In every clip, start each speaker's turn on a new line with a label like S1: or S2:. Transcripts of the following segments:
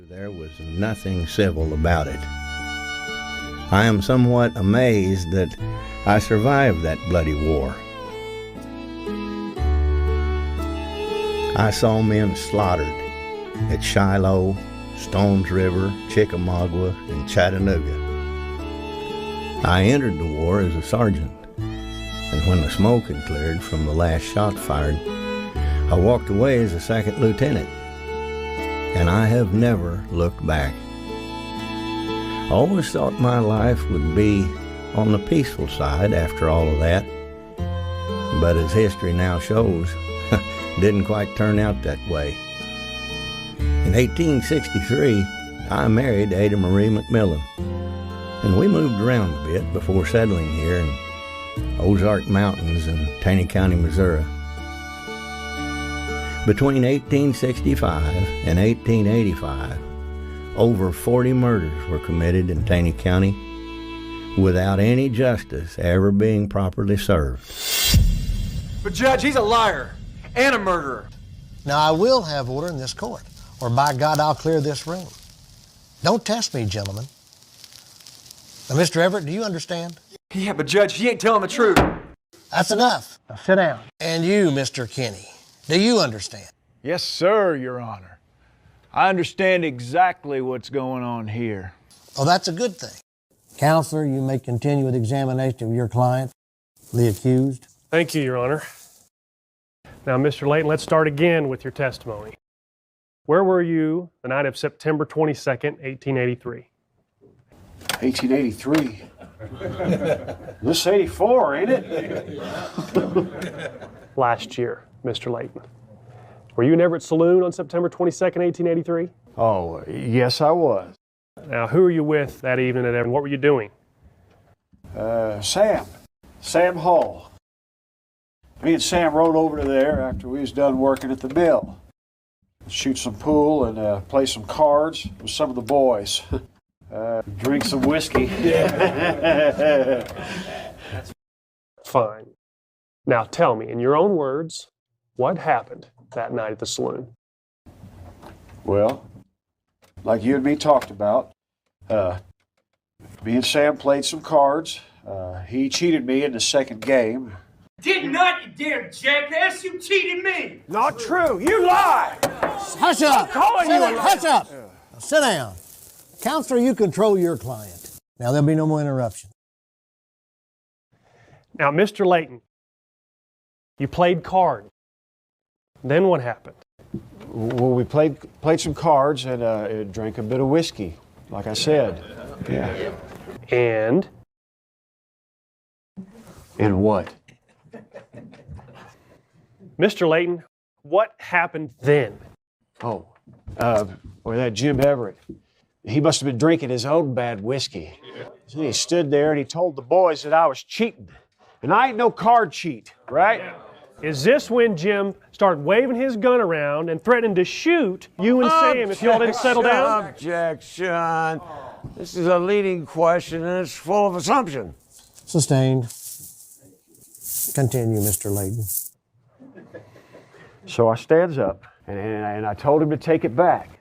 S1: There was nothing civil about it. I am somewhat amazed that I survived that bloody war. I saw men slaughtered at Shiloh, Stones River, Chickamauga, and Chattanooga. I entered the war as a sergeant, and when the smoke had cleared from the last shot fired, I walked away as a second lieutenant, and I have never looked back. I always thought my life would be on the peaceful side after all of that, but as history now shows, didn't quite turn out that way. In 1863, I married Ada Marie McMillan, and we moved around a bit before settling here in Ozark Mountains in Taney County, Missouri. Between 1865 and 1885, over 40 murders were committed in Taney County without any justice ever being properly served.
S2: But Judge, he's a liar and a murderer.
S3: Now, I will have order in this court, or by God, I'll clear this room. Don't test me, gentlemen. Now, Mr. Everett, do you understand?
S2: Yeah, but Judge, he ain't telling the truth.
S3: That's enough. Now, sit down. And you, Mr. Kinney, do you understand?
S4: Yes, sir, Your Honor. I understand exactly what's going on here.
S3: Oh, that's a good thing. Counselor, you may continue with examination of your client, the accused.
S5: Thank you, Your Honor. Now, Mr. Layton, let's start again with your testimony. Where were you the night of September 22nd, 1883?
S4: 1883? This 84, ain't it?
S5: Last year, Mr. Layton. Were you in Everett Saloon on September 22nd, 1883?
S4: Oh, yes, I was.
S5: Now, who were you with that evening at Everett? What were you doing?
S4: Sam Hall. Me and Sam rode over to there after we was done working at the mill. Shoot some pool and play some cards with some of the boys. Drink some whiskey.
S5: Fine. Now tell me, in your own words, what happened that night at the saloon?
S4: Well, like you and me talked about, me and Sam played some cards. He cheated me in the second game.
S6: Did not, you damn jackass! You cheated me!
S4: Not true! You lie!
S3: Hush up! Hush up!
S4: Yeah.
S3: Now, sit down. Counselor, you control your client. Now, there'll be no more interruption.
S5: Now, Mr. Layton, you played cards. Then what happened?
S4: Well, we played some cards and drank a bit of whiskey, like I said. Yeah.
S5: And
S4: what?
S5: Mr. Layton, what happened then?
S4: Oh, that Jim Everett. He must have been drinking his own bad whiskey. So he stood there and he told the boys that I was cheating. And I ain't no card cheat, right?
S5: Is this when Jim started waving his gun around and threatening to shoot you and Sam if y'all didn't settle down?
S7: Objection. This is a leading question and it's full of assumption.
S3: Sustained. Continue, Mr. Layton.
S4: So I stands up and I told him to take it back.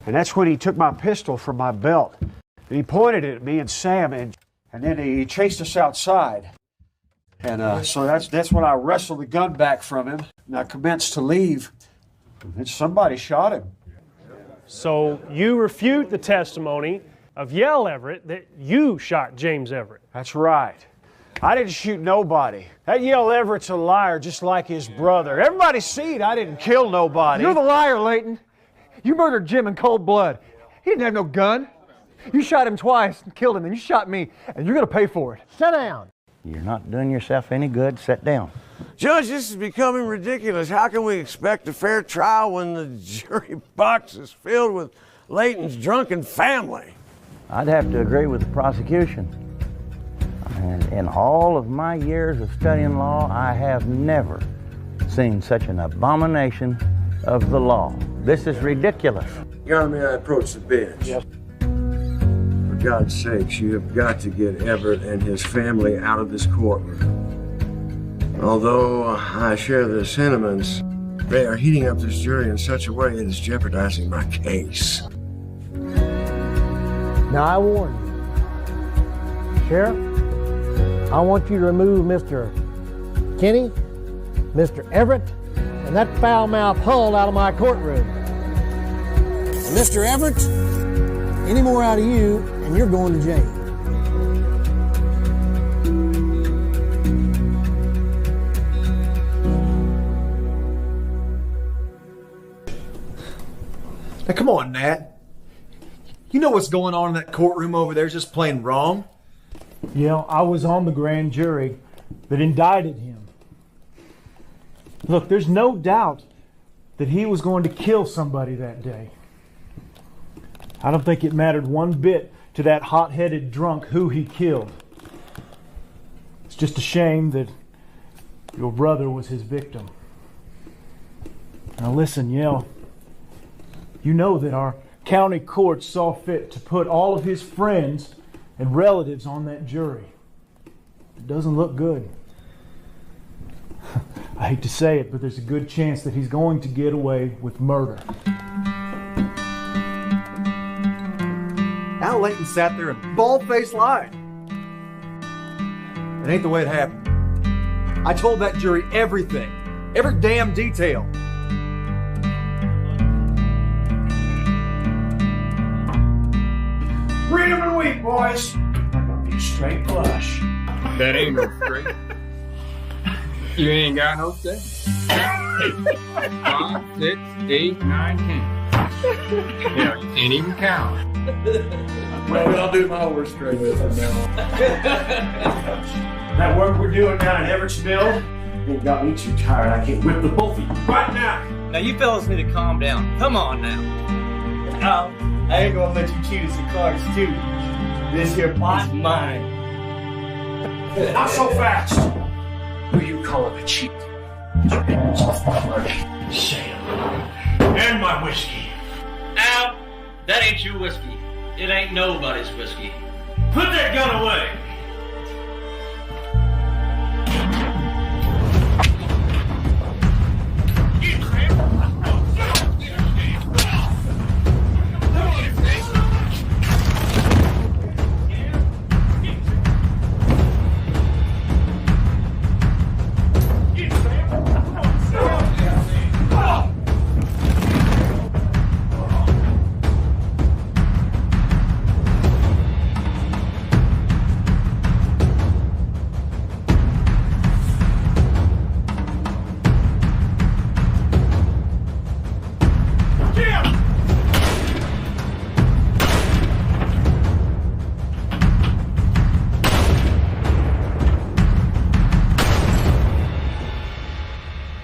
S4: And that's when he took my pistol from my belt. And he pointed it at me and Sam and then he chased us outside. And so that's when I wrestled the gun back from him and I commenced to leave. And somebody shot him.
S5: So you refute the testimony of Yale Everett that you shot James Everett.
S4: That's right. I didn't shoot nobody. That Yale Everett's a liar just like his brother. Everybody seen I didn't kill nobody.
S2: You're the liar, Layton. You murdered Jim in cold blood. He didn't have no gun. You shot him twice and killed him, and you shot me, and you're going to pay for it.
S3: Sit down.
S1: You're not doing yourself any good. Sit down.
S7: Judge, this is becoming ridiculous. How can we expect a fair trial when the jury box is filled with Layton's drunken family?
S1: I'd have to agree with the prosecution. And in all of my years of studying law, I have never seen such an abomination of the law. This is ridiculous.
S7: Your Honor, may I approach the bench?
S4: Yes.
S7: For God's sakes, you have got to get Everett and his family out of this courtroom. Although I share the sentiments, they are heating up this jury in such a way it is jeopardizing my case.
S3: Now I warn you, Sheriff, I want you to remove Mr. Kenny, Mr. Everett, and that foul-mouthed Hull out of my courtroom. And Mr. Everett, any more out of you, and you're going to jail.
S2: Now, come on, Nat. You know what's going on in that courtroom over there is just plain wrong.
S8: Yeah, I was on the grand jury that indicted him. Look, there's no doubt that he was going to kill somebody that day. I don't think it mattered one bit to that hot-headed drunk who he killed. It's just a shame that your brother was his victim. Now listen, Yale, you know that our county court saw fit to put all of his friends and relatives on that jury. It doesn't look good. I hate to say it, but there's a good chance that he's going to get away with murder.
S2: Al Layton sat there and bald-faced lied. It ain't the way it happened. I told that jury everything, every damn detail.
S4: Freedom and weak, boys. I'm gonna be straight flush.
S9: That ain't no straight. You ain't got no straight. 5, 6, 8, 9, 10. Yeah, you can't even count.
S2: Well, I'll do my horse straight with it now.
S4: That work we're doing down in Everettsville ain't got me too tired. I can whip the both of you right now.
S6: Now you fellas need to calm down. Come on now.
S2: Al, I ain't gonna let you cheat us in cars too. This here pot's mine.
S4: Not so fast. Who you calling a cheat? Sam. And my whiskey.
S6: Al, that ain't your whiskey. It ain't nobody's whiskey.
S4: Put that gun away.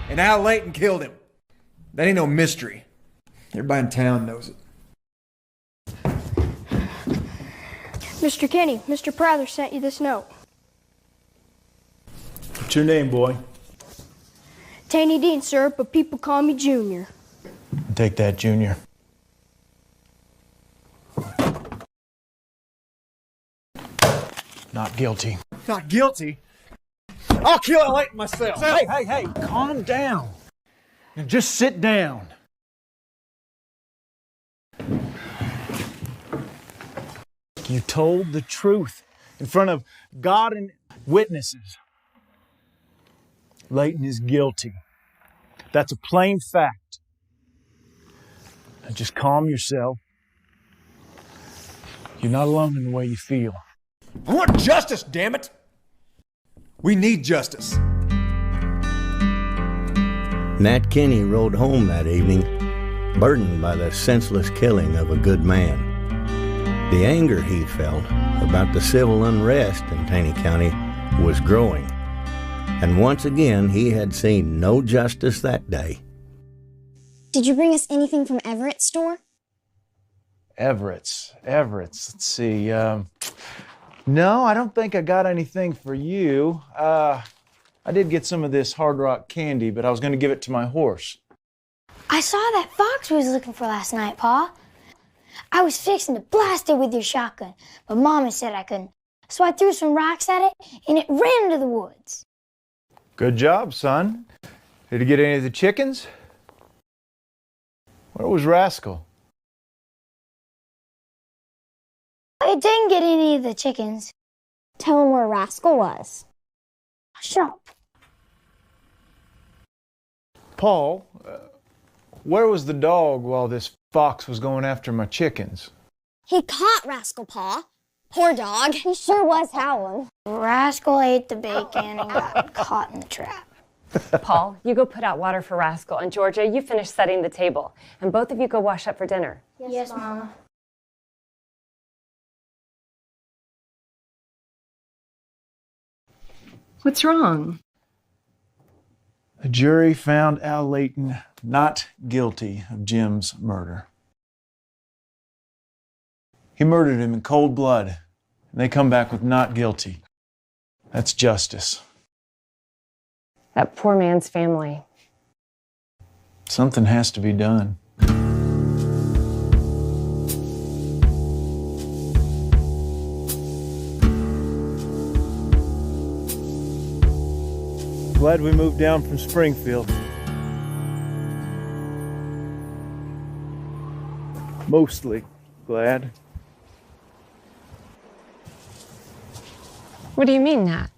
S2: And Al Layton killed him. That ain't no mystery. Everybody in town knows it.
S10: Mr. Kenny, Mr. Prather sent you this note.
S8: What's your name, boy?
S10: Taney Dean, sir, but people call me Junior.
S8: Take that, Junior. Not guilty.
S2: Not guilty? I'll kill Al Layton myself.
S8: Hey, calm down. Now just sit down. You told the truth in front of God and witnesses. Layton is guilty. That's a plain fact. Now just calm yourself. You're not alone in the way you feel.
S2: I want justice, damn it! We need justice.
S1: Nat Kenny rode home that evening, burdened by the senseless killing of a good man. The anger he felt about the civil unrest in Taney County was growing, and once again he had seen no justice that day.
S11: Did you bring us anything from Everett's store?
S8: Everett's. Let's see. No, I don't think I got anything for you. I did get some of this Hard Rock candy, but I was going to give it to my horse.
S11: I saw that fox we was looking for last night, Pa. I was fixing to blast it with your shotgun, but Mama said I couldn't. So I threw some rocks at it, and it ran into the woods.
S8: Good job, son. Did you get any of the chickens? Where was Rascal?
S11: They didn't get any of the chickens.
S10: Tell him where Rascal was.
S11: Shut up.
S8: Paul, where was the dog while this fox was going after my chickens?
S10: He caught Rascal, Pa. Poor dog. He sure was howling.
S11: Rascal ate the bacon and got caught in the trap.
S12: Paul, you go put out water for Rascal, and Georgia, you finish setting the table. And both of you go wash up for dinner.
S11: Yes, Mama.
S12: What's wrong?
S8: The jury found Al Layton not guilty of Jim's murder. He murdered him in cold blood, and they come back with not guilty. That's justice.
S12: That poor man's family.
S8: Something has to be done. Glad we moved down from Springfield. Mostly glad.
S12: What do you mean that?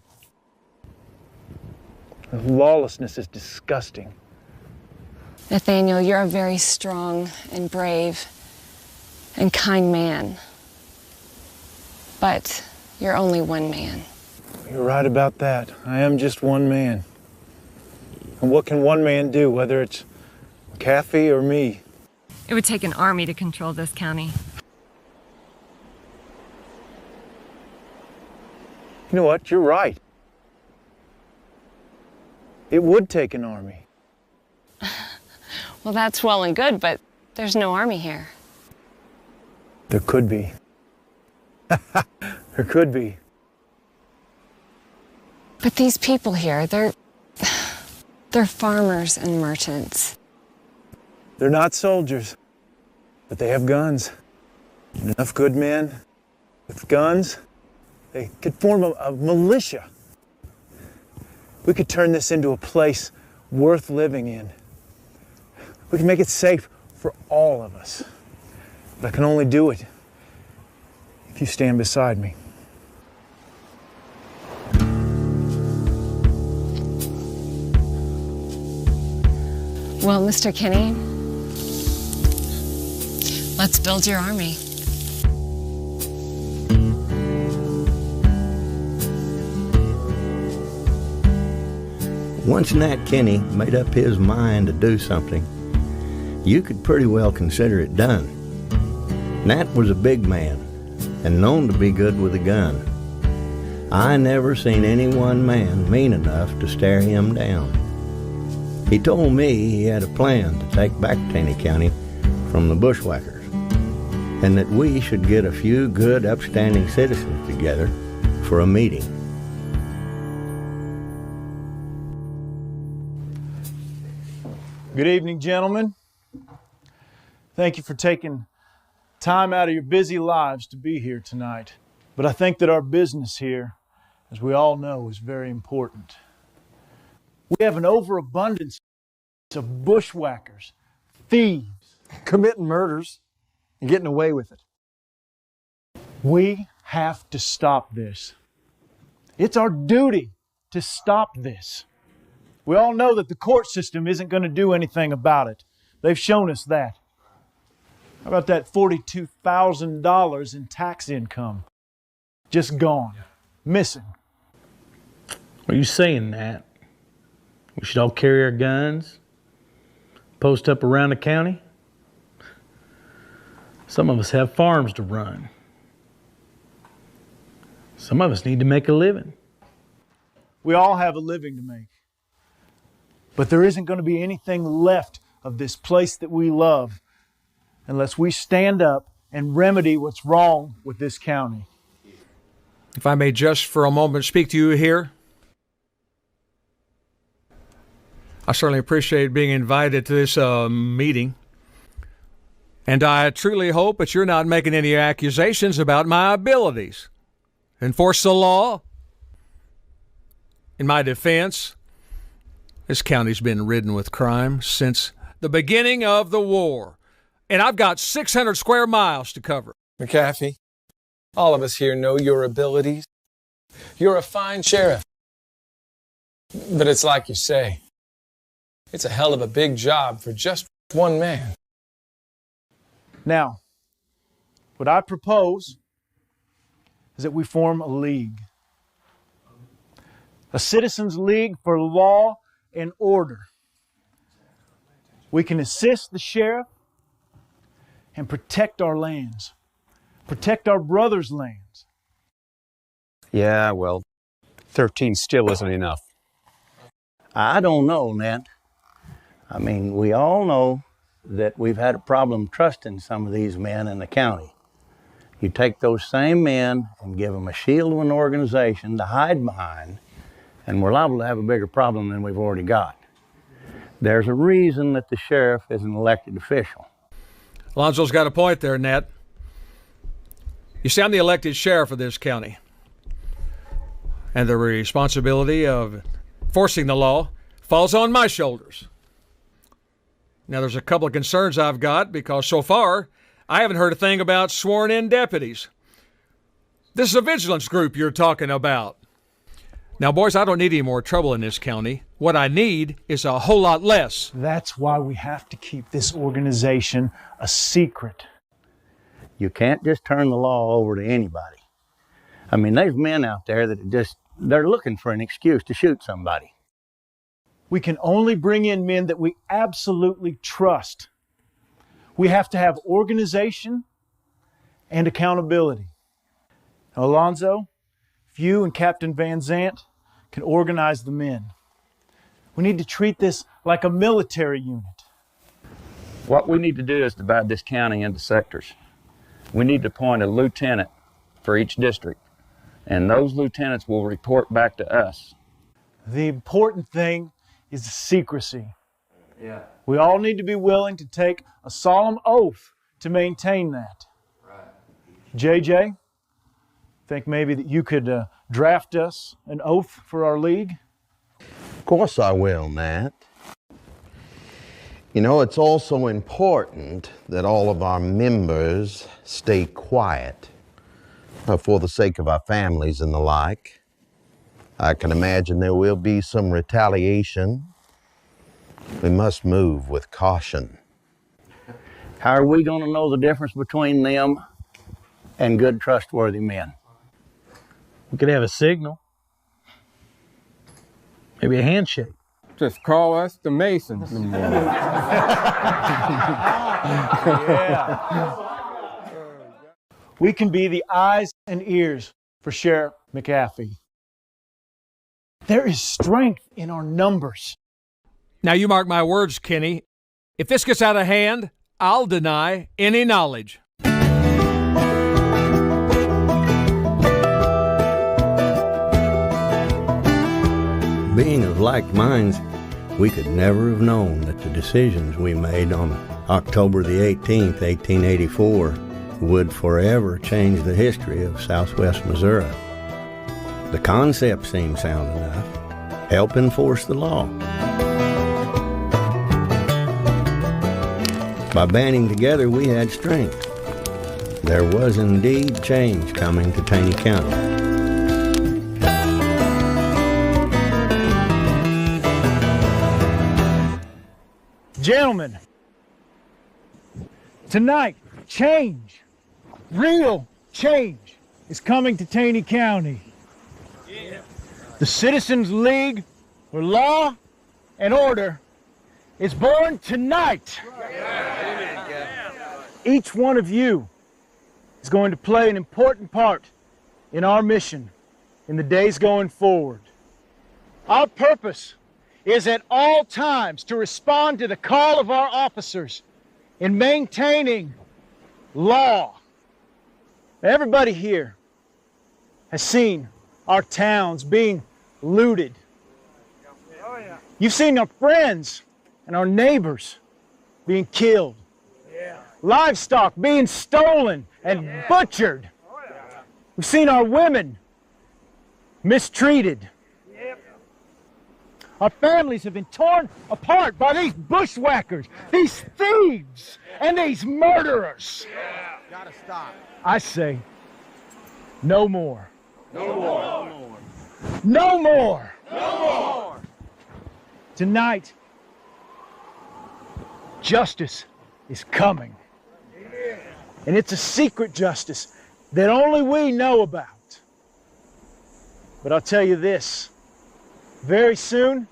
S8: The lawlessness is disgusting.
S12: Nathaniel, you're a very strong and brave and kind man. But you're only one man.
S8: You're right about that. I am just one man. And what can one man do, whether it's Kathy or me?
S12: It would take an army to control this county.
S8: You know what? You're right. It would take an army.
S12: Well, that's well and good, but there's no army here.
S8: There could be. There could be.
S12: But these people here, they're farmers and merchants.
S8: They're not soldiers, but they have guns. And enough good men with guns, they could form a militia. We could turn this into a place worth living in. We can make it safe for all of us. But I can only do it if you stand beside me.
S12: Well, Mr. Kinney, let's build your army.
S1: Once Nat Kinney made up his mind to do something, you could pretty well consider it done. Nat was a big man and known to be good with a gun. I never seen any one man mean enough to stare him down. He told me he had a plan to take back Taney County from the bushwhackers, and that we should get a few good, upstanding citizens together for a meeting.
S8: Good evening, gentlemen. Thank you for taking time out of your busy lives to be here tonight. But I think that our business here, as we all know, is very important. We have an overabundance of bushwhackers, thieves,
S2: Committing murders and getting away with it.
S8: We have to stop this. It's our duty to stop this. We all know that the court system isn't going to do anything about it. They've shown us that. How about that $42,000 in tax income? Just gone. Missing.
S13: What are you saying, Nat? We should all carry our guns? Post up around the county? Some of us have farms to run. Some of us need to make a living.
S8: We all have a living to make. But there isn't going to be anything left of this place that we love unless we stand up and remedy what's wrong with this county.
S14: If I may just for a moment speak to you here. I certainly appreciate being invited to this meeting. And I truly hope that you're not making any accusations about my abilities. Enforce the law. In my defense, this county's been ridden with crime since the beginning of the war. And I've got 600 square miles to cover.
S9: McAfee,
S15: All of us here know your abilities. You're a fine sheriff. But it's like you say, it's a hell of a big job for just one man.
S8: Now, what I propose is that we form a league. A citizens' league for law and order. We can assist the sheriff and protect our lands. Protect our brothers' lands.
S16: Yeah, well, 13 still isn't enough.
S1: I don't know, Nat. I mean, we all know that we've had a problem trusting some of these men in the county. You take those same men and give them a shield of an organization to hide behind, and we're liable to have a bigger problem than we've already got. There's a reason that the sheriff is an elected official.
S14: Alonzo's got a point there, Nat. You see, I'm the elected sheriff of this county. And the responsibility of enforcing the law falls on my shoulders. Now, there's a couple of concerns I've got because so far, I haven't heard a thing about sworn-in deputies. This is a vigilance group you're talking about. Now, boys, I don't need any more trouble in this county. What I need is a whole lot less.
S8: That's why we have to keep this organization a secret.
S1: You can't just turn the law over to anybody. I mean, there's men out there that they're looking for an excuse to shoot somebody.
S8: We can only bring in men that we absolutely trust. We have to have organization and accountability. Now, Alonzo, if you and Captain Van Zant can organize the men, we need to treat this like a military unit.
S16: What we need to do is divide this county into sectors. We need to appoint a lieutenant for each district, and those lieutenants will report back to us.
S8: The important thing is the secrecy. Yeah. We all need to be willing to take a solemn oath to maintain that. Right. JJ, think maybe that you could draft us an oath for our league?
S7: Of course I will, Nat. You know, it's also important that all of our members stay quiet for the sake of our families and the like. I can imagine there will be some retaliation. We must move with caution.
S1: How are we going to know the difference between them and good, trustworthy men?
S13: We could have a signal. Maybe a handshake.
S9: Just call us the Masons.
S8: Yeah. We can be the eyes and ears for Sheriff McAfee. There is strength in our numbers.
S14: Now, you mark my words, Kenny. If this gets out of hand, I'll deny any knowledge.
S1: Being of like minds, we could never have known that the decisions we made on October the 18th, 1884 would forever change the history of Southwest Missouri. The concept seemed sound enough. Help enforce the law. By banding together, we had strength. There was indeed change coming to Taney County.
S8: Gentlemen, tonight, change, real change, is coming to Taney County. Yeah. The Citizens League for Law and Order is born tonight. Yeah. Each one of you is going to play an important part in our mission in the days going forward. Our purpose is at all times to respond to the call of our officers in maintaining law. Everybody here has seen our towns being looted. You've seen our friends and our neighbors being killed. Livestock being stolen and butchered. We've seen our women mistreated. Our families have been torn apart by these bushwhackers, these thieves, and these murderers. Gotta stop. I say, No more.
S9: No more.
S8: No more.
S9: No more.
S8: Tonight, justice is coming. And it's a secret justice that only we know about. But I'll tell you this, very soon,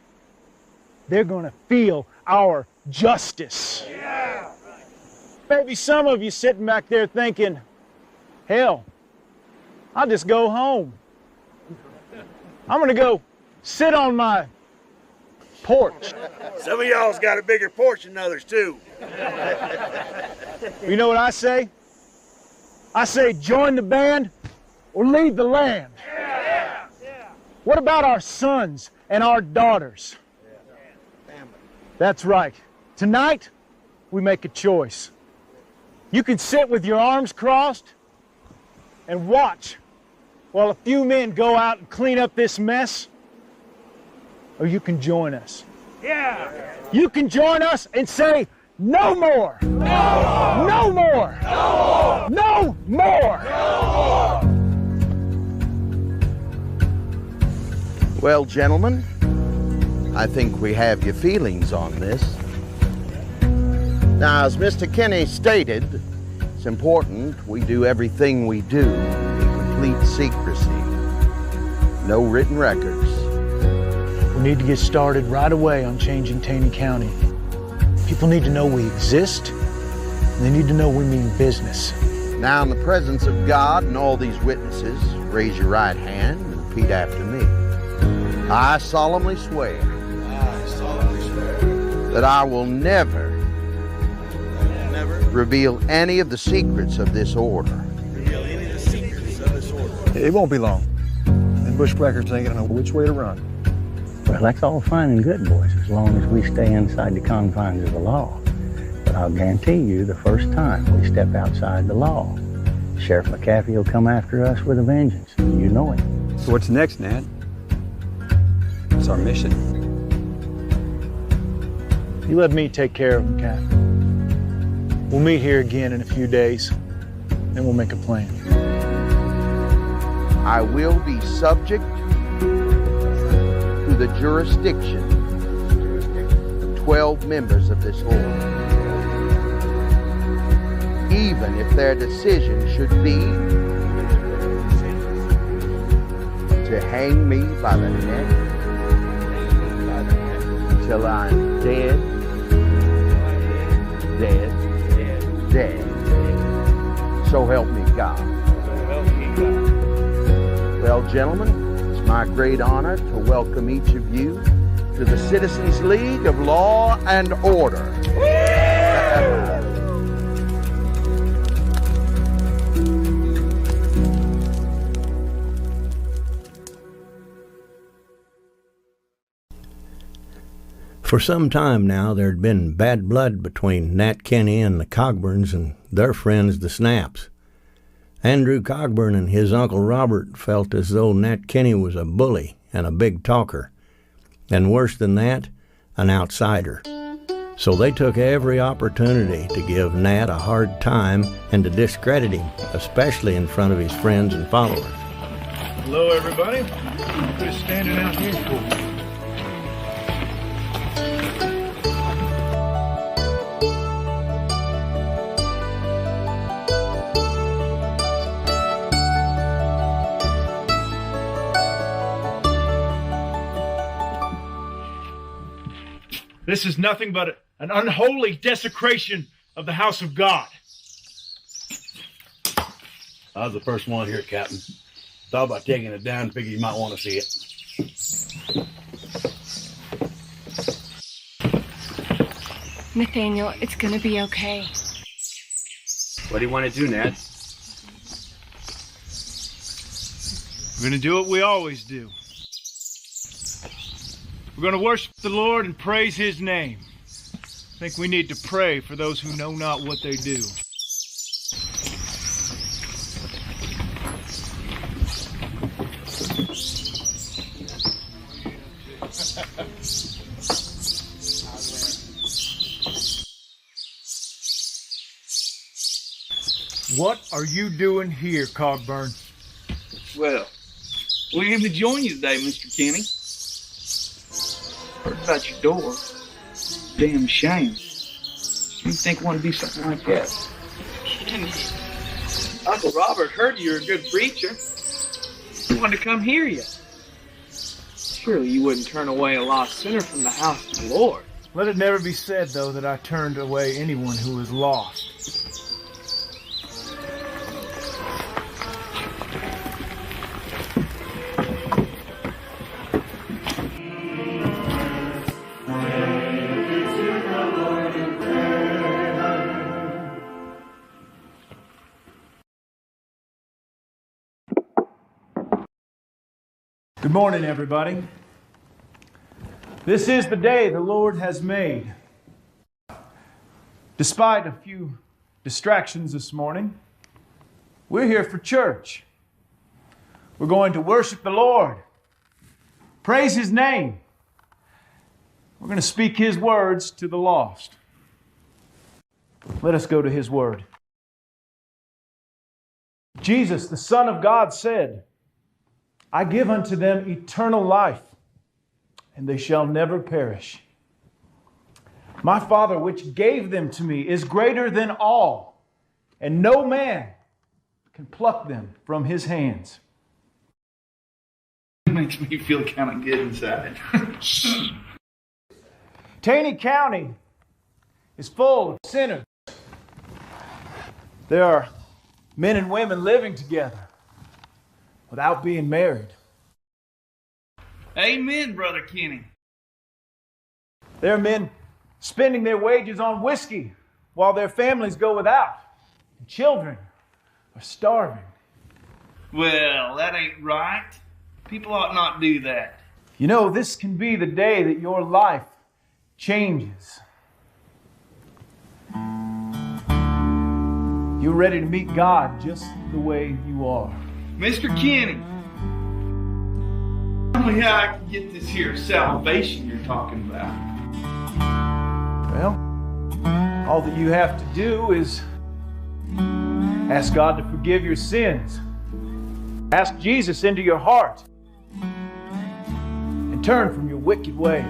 S8: they're gonna feel our justice.
S9: Yeah.
S8: Maybe some of you sitting back there thinking, hell, I'll just go home. I'm gonna go sit on my porch.
S17: Some of y'all's got a bigger porch than others too.
S8: You know what I say? I say join the band or leave the land. What about our sons and our daughters? That's right. Tonight, we make a choice. You can sit with your arms crossed and watch while a few men go out and clean up this mess, or you can join us.
S9: Yeah.
S8: You can join us and say, no more!
S9: No more!
S8: No more!
S9: No more!
S8: No more!
S9: No more!
S7: Well, gentlemen, I think we have your feelings on this. Now, as Mr. Kinney stated, it's important we do everything we do in complete secrecy. No written records.
S8: We need to get started right away on changing Taney County. People need to know we exist, and they need to know we mean business.
S7: Now, in the presence of God and all these witnesses, raise your right hand and repeat after me. I solemnly swear that I will never reveal any of the secrets of this order.
S2: It won't be long. And bushwhackers ain't gonna know which way to run.
S18: Well, that's all fine and good, boys, as long as we stay inside the confines of the law. But I'll guarantee you, the first time we step outside the law, Sheriff McAfee will come after us with a vengeance. You know it.
S19: So what's next, Nat? What's our mission?
S8: You let me take care of them, Cap. We'll meet here again in a few days, then we'll make a plan.
S7: I will be subject to the jurisdiction of 12 members of this order, even if their decision should be to hang me by the neck till I'm dead, dead, dead. So help me God. Well, gentlemen, it's my great honor to welcome each of you to the Citizens League of Law and Order.
S1: For some time now, there had been bad blood between Nat Kinney and the Cogburns and their friends, the Snaps. Andrew Cogburn and his Uncle Robert felt as though Nat Kinney was a bully and a big talker, and worse than that, an outsider. So they took every opportunity to give Nat a hard time and to discredit him, especially in front of his friends and followers.
S8: Hello, everybody. Just standing out here for you.
S20: This is nothing but an unholy desecration of the house of God.
S17: I was the first one here, Captain. Thought about taking it down, figured you might want to see it.
S12: Nathaniel, it's gonna be okay.
S19: What do you want to do, Nat?
S20: We're going to do what we always do. We're going to worship the Lord and praise His name. I think we need to pray for those who know not what they do.
S8: What are you doing here, Cogburn?
S21: Well, we aim to join you today, Mr. Kenny. Heard about your door. Damn shame. You think one would do something like that? Kenny, Uncle Robert heard you're a good preacher. He wanted to come hear you. Surely you wouldn't turn away a lost sinner from the house of the Lord.
S8: Let it never be said, though, that I turned away anyone who was lost. Good morning, everybody. This is the day the Lord has made. Despite a few distractions this morning, we're here for church. We're going to worship the Lord, praise His name. We're going to speak His words to the lost. Let us go to His word. Jesus, the Son of God, said, I give unto them eternal life, and they shall never perish. My Father, which gave them to me, is greater than all, and no man can pluck them from His hands.
S21: It makes me feel kind of good inside.
S8: Taney County is full of sinners. There are men and women living together without being married.
S21: Amen, Brother Kenny.
S8: There are men spending their wages on whiskey while their families go without. And children are starving.
S21: Well, that ain't right. People ought not do that.
S8: You know, this can be the day that your life changes. You're ready to meet God just the way you are.
S21: Mr. Kenny, tell me how I can get this here salvation you're talking about.
S8: Well, all that you have to do is ask God to forgive your sins. Ask Jesus into your heart and turn from your wicked ways.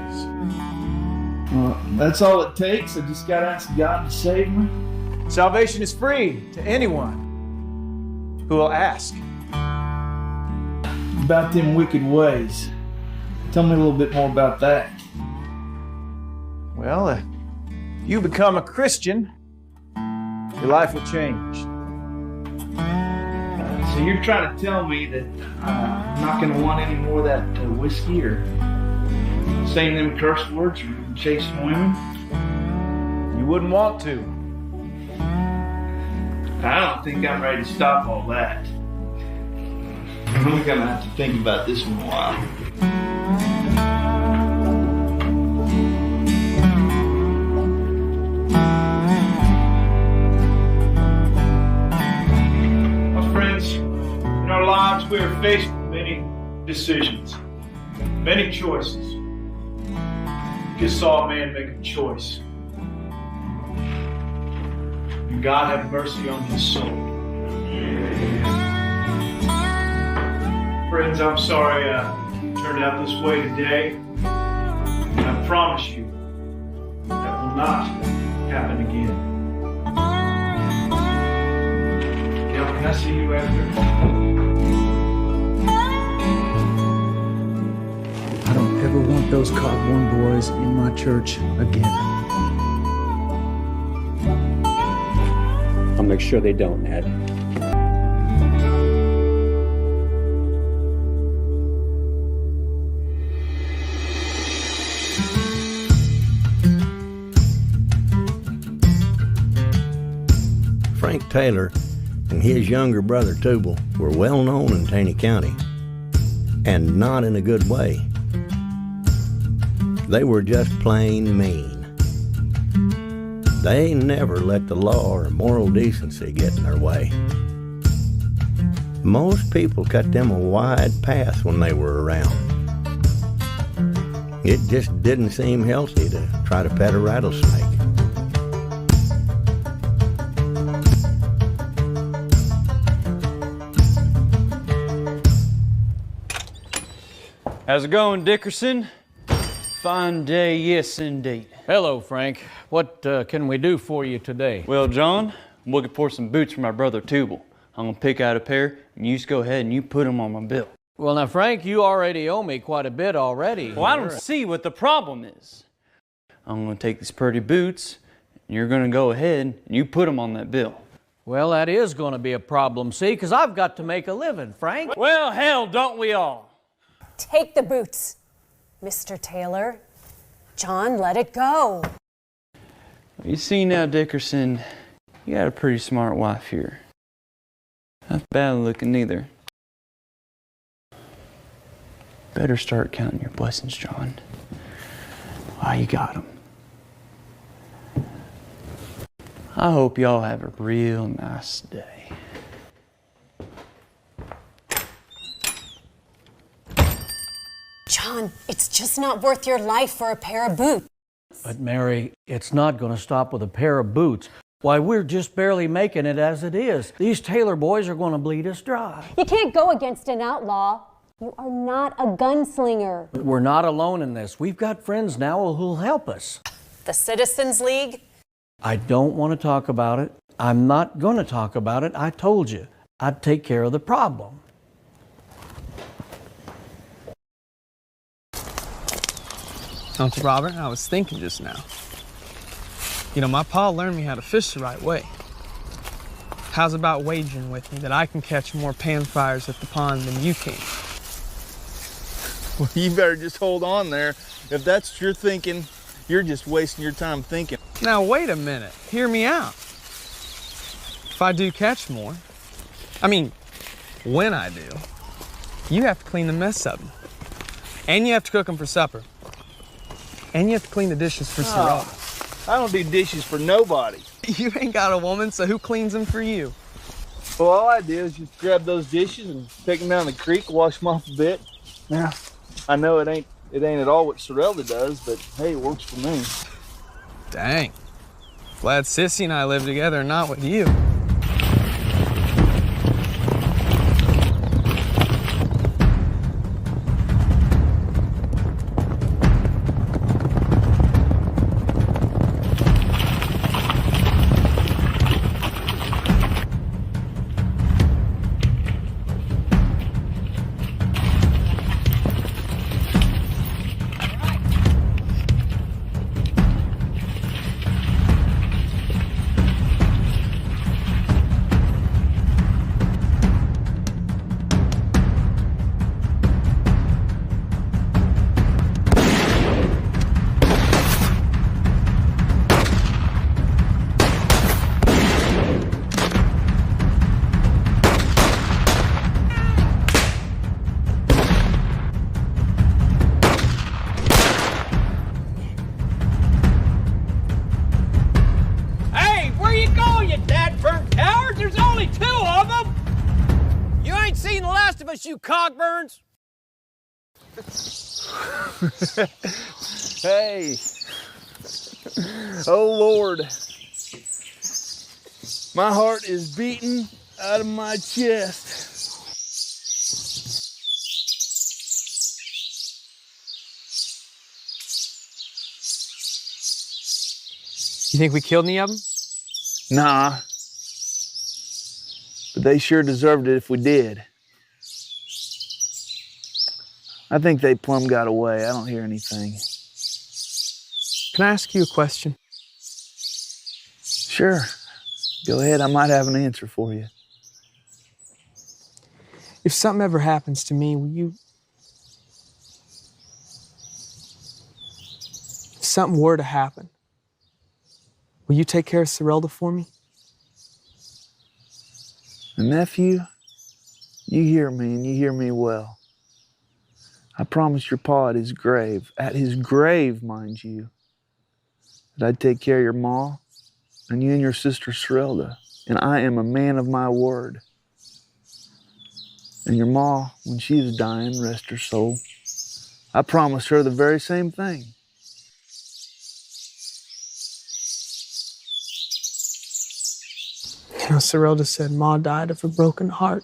S21: Well, that's all it takes. I just got to ask God to save me.
S8: Salvation is free to anyone who will ask.
S21: About them wicked ways. Tell me a little bit more about that.
S8: Well, if you become a Christian, your life will change.
S21: So you're trying to tell me that I'm not going to want any more of that whiskey or saying them curse words or chasing women?
S8: You wouldn't want to.
S21: I don't think I'm ready to stop all that. I'm going to have to think about this one a while. My friends, in our lives we are faced with many decisions, many choices. Just saw a man make a choice. And God have mercy on his soul. Friends, I'm sorry it turned out this way today. And I promise you that will not happen again. Now, can I see you after?
S8: I don't ever want those Cogborn boys in my church again.
S22: I'll make sure they don't, Ned.
S1: Frank Taylor and his younger brother Tubal were well known in Taney County, and not in a good way. They were just plain mean. They never let the law or moral decency get in their way. Most people cut them a wide path when they were around. It just didn't seem healthy to try to pet a rattlesnake.
S5: How's it going, Dickerson? Fine day, yes indeed.
S22: Hello, Frank. What can we do for you today?
S5: Well, John, I'm looking for some boots for my brother Tubal. I'm gonna pick out a pair, and you just go ahead and you put them on my bill.
S22: Well, now, Frank, you already owe me quite a bit already.
S5: Well, I don't see what the problem is. I'm gonna take these pretty boots, and you're gonna go ahead and you put them on that bill.
S22: Well, that is going to be a problem, see, because I've got to make a living, Frank.
S5: Well, hell, don't we all?
S23: Take the boots, Mr. Taylor. John, let it go.
S5: You see now, Dickerson, you got a pretty smart wife here. Not bad looking either. Better start counting your blessings, John. Why, you got them. I hope y'all have a real nice day.
S23: John, it's just not worth your life for a pair of boots.
S22: But, Mary, it's not going to stop with a pair of boots. Why, we're just barely making it as it is. These Taylor boys are going to bleed us dry.
S23: You can't go against an outlaw. You are not a gunslinger.
S22: But we're not alone in this. We've got friends now who'll help us.
S23: The Citizens League?
S22: I don't want to talk about it. I'm not going to talk about it. I told you I'd take care of the problem.
S24: Uncle Robert, I was thinking just now. You know, my pa learned me how to fish the right way. How's about wagering with me that I can catch more panfires at the pond than you can?
S13: Well, you better just hold on there. If that's what you're thinking, you're just wasting your time thinking.
S24: Now, wait a minute. Hear me out. If I do catch more, when I do, you have to clean the mess up. And you have to cook them for supper. And you have to clean the dishes for Sarah.
S13: I don't do dishes for nobody.
S24: You ain't got a woman, so who cleans them for you?
S13: Well, all I do is just grab those dishes and take them down the creek, wash them off a bit. Now, I know it ain't at all what Sorelda does, but hey, it works for me.
S24: Dang. Glad Sissy and I live together and not with you.
S22: You cockburns!
S13: Hey! Oh, Lord. My heart is beating out of my chest.
S24: You think we killed any of them?
S13: Nah. But they sure deserved it if we did. I think they plumb got away. I don't hear anything.
S24: Can I ask you a question?
S13: Sure. Go ahead. I might have an answer for you.
S24: If something ever happens to me, will you... If something were to happen, will you take care of Sorelda for me?
S13: Nephew, you hear me, and you hear me well. I promised your pa at his grave, mind you, that I'd take care of your ma and you and your sister Sorelda, and I am a man of my word. And your ma, when she was dying, rest her soul, I promised her the very same thing.
S24: You know, Sorelda said Ma died of a broken heart.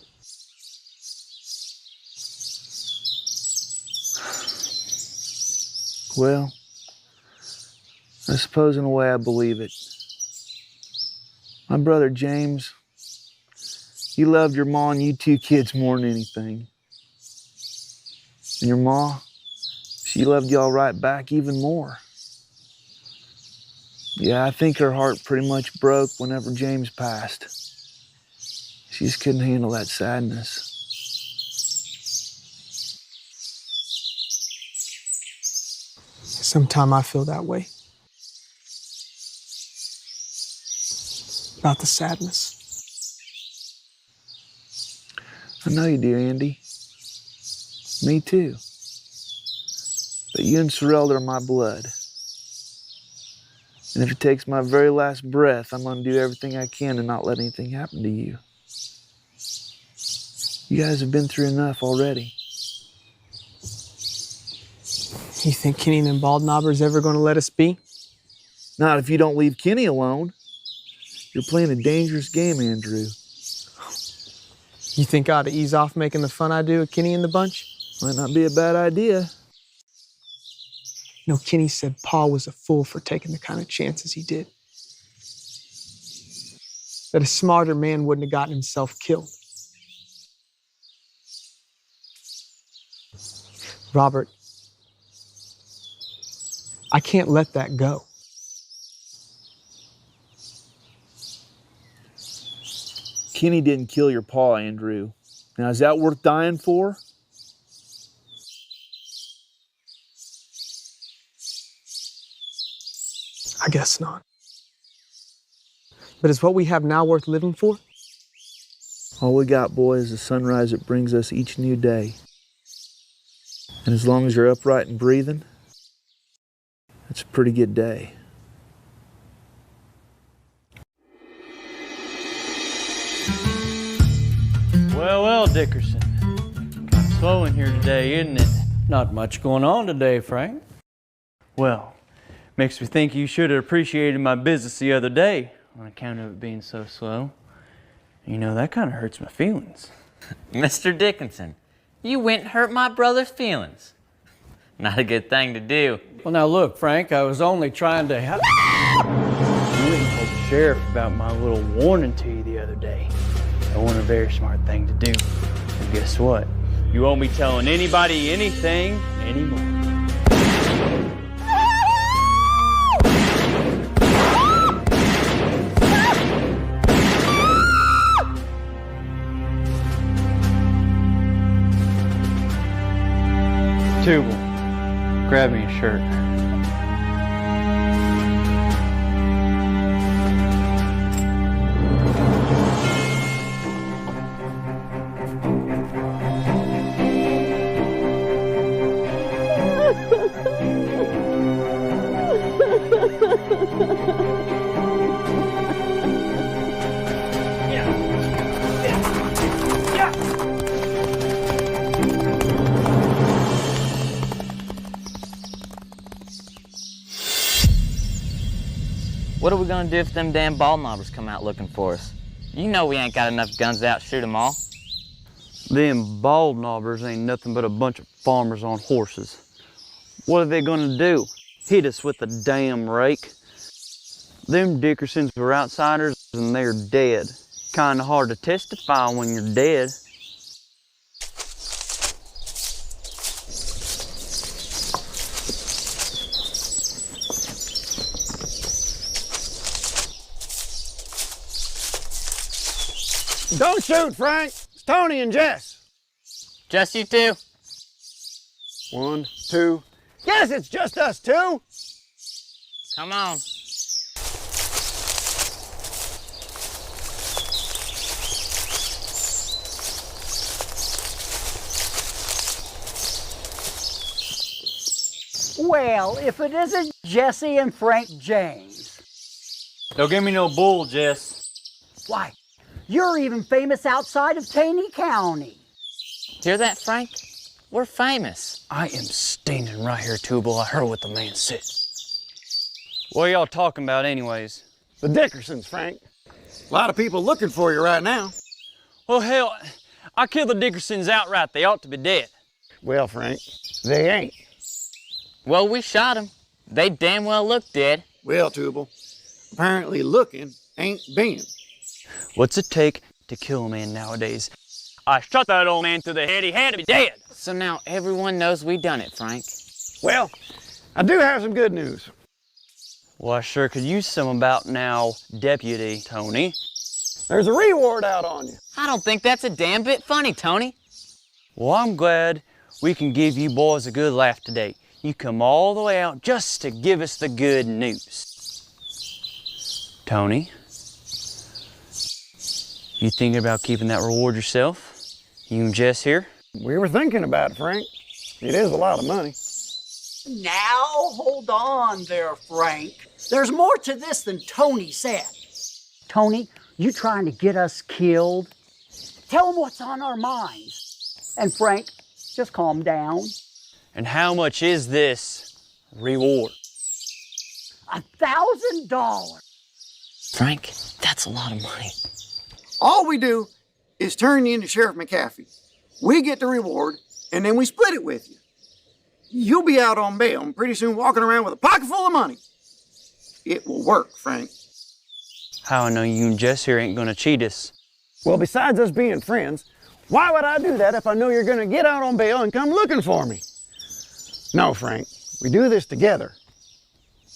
S13: Well, I suppose in a way I believe it. My brother James, he loved your ma and you two kids more than anything. And your ma, she loved y'all right back even more. Yeah, I think her heart pretty much broke whenever James passed. She just couldn't handle that sadness.
S24: Sometimes I feel that way. About the sadness.
S13: I know you do, Andy. Me too. But you and Sorrel are my blood. And if it takes my very last breath, I'm going to do everything I can to not let anything happen to you. You guys have been through enough already.
S24: You think Kenny and Baldknobber's ever going to let us be?
S13: Not if you don't leave Kenny alone. You're playing a dangerous game, Andrew.
S24: You think I ought to ease off making the fun I do of Kenny and the bunch?
S13: Might not be a bad idea.
S24: You know, Kenny said Pa was a fool for taking the kind of chances he did. That a smarter man wouldn't have gotten himself killed. Robert, I can't let that go.
S13: Kenny didn't kill your pa, Andrew. Now, is that worth dying for?
S24: I guess not. But is what we have now worth living for?
S13: All we got, boy, is the sunrise that brings us each new day. And as long as you're upright and breathing, it's a pretty good day.
S5: Well, Dickerson. Kind of slow in here today, isn't it?
S22: Not much going on today, Frank.
S5: Well, makes me think you should have appreciated my business the other day on account of it being so slow. You know, that kind of hurts my feelings.
S3: Mr. Dickinson, you went and hurt my brother's feelings. Not a good thing to do.
S22: Well, now look, Frank, I was only trying to help.
S5: You wouldn't tell the sheriff about my little warning to you the other day. That wasn't a very smart thing to do. And guess what? You won't be telling anybody anything anymore. Tubal, grab me a shirt.
S3: What are we gonna do if them damn baldknobbers come out looking for us? You know we ain't got enough guns to outshoot them all.
S5: Them baldknobbers ain't nothing but a bunch of farmers on horses. What are they gonna do? Hit us with a damn rake? Them Dickersons were outsiders and they're dead. Kinda hard to testify when you're dead.
S4: Don't shoot, Frank. It's Tony and Jess.
S3: Just you two?
S4: 1, 2. Yes, it's just us two.
S3: Come on.
S6: Well, if it isn't Jesse and Frank James.
S5: Don't give me no bull, Jess.
S6: Why, you're even famous outside of Taney County.
S3: Hear that, Frank? We're famous.
S5: I am standing right here, Tubal. I heard what the man said. What are y'all talking about anyways?
S4: The Dickersons, Frank. A lot of people looking for you right now.
S5: Well, hell, I killed the Dickersons outright. They ought to be dead.
S4: Well, Frank, they ain't.
S3: Well, we shot him. They damn well look dead.
S4: Well, Tubal, apparently looking ain't being.
S5: What's it take to kill a man nowadays? I shot that old man to the head. He had to be dead.
S3: So now everyone knows we done it, Frank.
S4: Well, I do have some good news.
S5: Well, I sure could use some about now, Deputy Tony.
S4: There's a reward out on you.
S3: I don't think that's a damn bit funny, Tony.
S5: Well, I'm glad we can give you boys a good laugh today. You come all the way out just to give us the good news. Tony, you thinking about keeping that reward yourself? You and Jess here?
S4: We were thinking about it, Frank. It is a lot of money.
S6: Now, hold on there, Frank. There's more to this than Tony said. Tony, you trying to get us killed? Tell him what's on our minds. And Frank, just calm down.
S5: And how much is this reward?
S6: $1,000.
S3: Frank, that's a lot of money.
S4: All we do is turn you into Sheriff McAfee. We get the reward, and then we split it with you. You'll be out on bail and pretty soon walking around with a pocket full of money. It will work, Frank.
S5: How I know you and Jess here ain't gonna cheat us?
S4: Well, besides us being friends, why would I do that if I know you're gonna get out on bail and come looking for me? No, Frank, we do this together.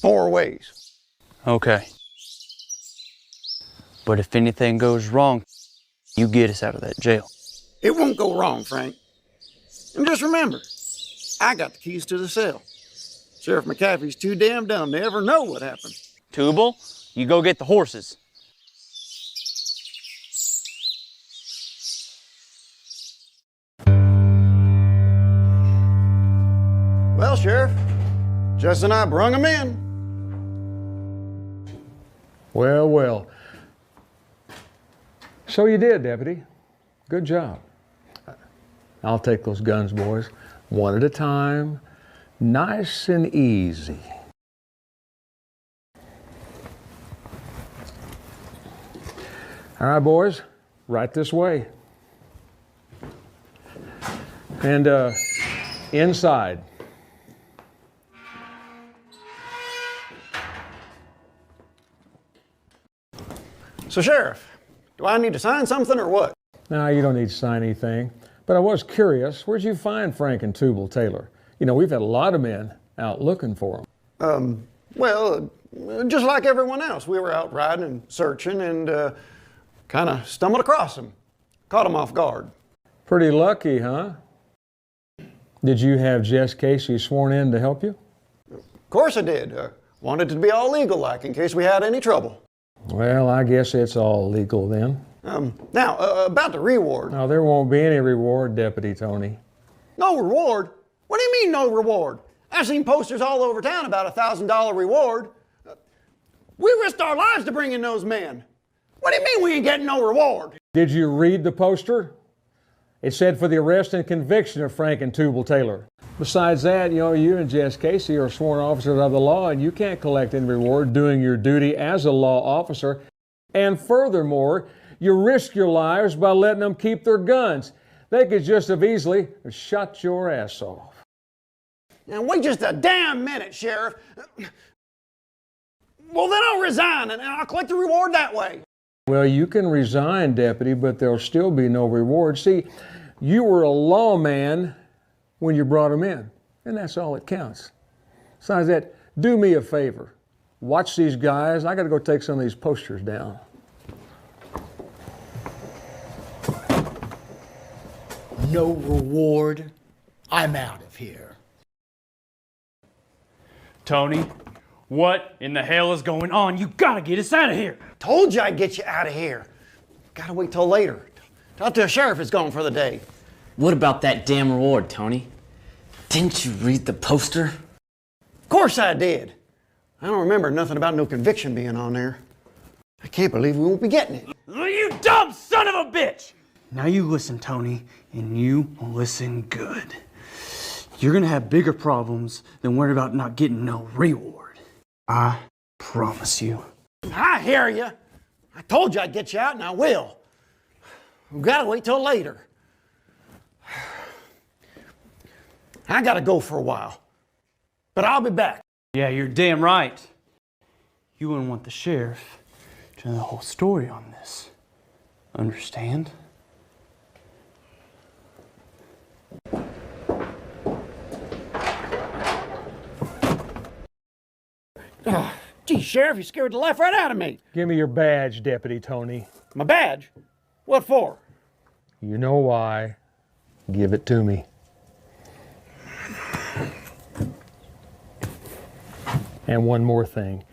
S4: 4 ways.
S5: Okay. But if anything goes wrong, you get us out of that jail.
S4: It won't go wrong, Frank. And just remember, I got the keys to the cell. Sheriff McAfee's too damn dumb to ever know what happened.
S5: Tubal, you go get the horses.
S4: Well, Sheriff, Jess and I brung him in.
S14: Well, well. So you did, Deputy. Good job. I'll take those guns, boys, one at a time, nice and easy. All right, boys, right this way. And inside.
S4: So, Sheriff, do I need to sign something or what?
S14: No, you don't need to sign anything. But I was curious, where'd you find Frank and Tubal Taylor? You know, we've had a lot of men out looking for them.
S4: Well, just like everyone else. We were out riding and searching and kind of stumbled across them. Caught them off guard.
S14: Pretty lucky, huh? Did you have Jess Casey sworn in to help you?
S4: Of course I did. Wanted it to be all legal like in case we had any trouble.
S14: Well, I guess it's all legal then.
S4: Now, about the reward.
S14: No, there won't be any reward, Deputy Tony.
S4: No reward? What do you mean no reward? I've seen posters all over town about a $1,000 reward. We risked our lives to bring in those men. What do you mean we ain't getting no reward?
S14: Did you read the poster? It said for the arrest and conviction of Frank and Tubal Taylor. Besides that, you know, you and Jess Casey are sworn officers of the law and you can't collect any reward doing your duty as a law officer. And furthermore, you risk your lives by letting them keep their guns. They could just have easily shot your ass off.
S4: Now wait just a damn minute, Sheriff. Well, then I'll resign and I'll collect the reward that way.
S14: Well, you can resign, Deputy, but there'll still be no reward. See, you were a lawman when you brought him in, and that's all that counts. Besides that, do me a favor. Watch these guys. I got to go take some of these posters down.
S6: No reward. I'm out of here.
S10: Tony, what in the hell is going on? You gotta get us out of here.
S4: Told you I'd get you out of here. Gotta wait till later. Till the sheriff is gone for the day.
S3: What about that damn reward, Tony? Didn't you read the poster?
S4: Of course I did. I don't remember nothing about no conviction being on there. I can't believe we won't be getting it.
S10: You dumb son of a bitch!
S24: Now you listen, Tony, and you listen good. You're gonna have bigger problems than worrying about not getting no reward. I promise you.
S4: I hear you. I told you I'd get you out, and I will. We've got to wait till later. I got to go for a while.
S9: but I'll be back.
S24: Yeah, you're damn right. You wouldn't want the sheriff to know the whole story on this. Understand?
S6: Gee, Sheriff, you scared the life right out of me.
S14: Give me your badge, Deputy Tony.
S6: My badge? What for?
S14: You know why. Give it to me. And one more thing.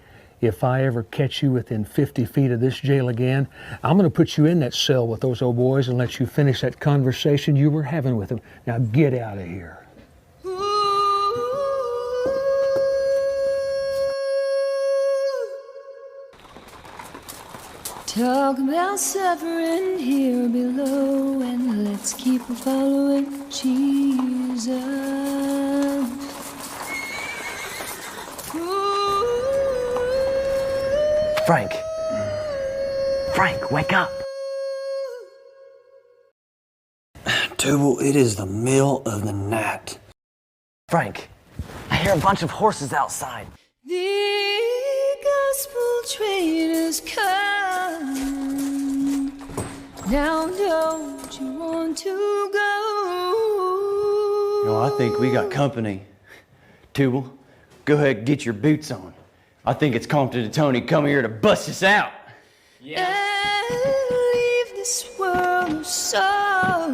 S14: If I ever catch you within 50 feet of this jail again, I'm going to put you in that cell with those old boys and let you finish that conversation you were having with them. Now get out of here.
S11: Talk about suffering here below, and let's keep following Jesus.
S9: Frank. Frank, wake up.
S24: Tubal, it is the middle of the night.
S9: Frank, I hear a bunch of horses outside.
S11: The gospel train has come. Now don't you want to go?
S24: You know, I think we got company. Tubal, go ahead and get your boots on. I think it's Compton and Tony coming here to bust us out.
S11: And leave this world of sorrow.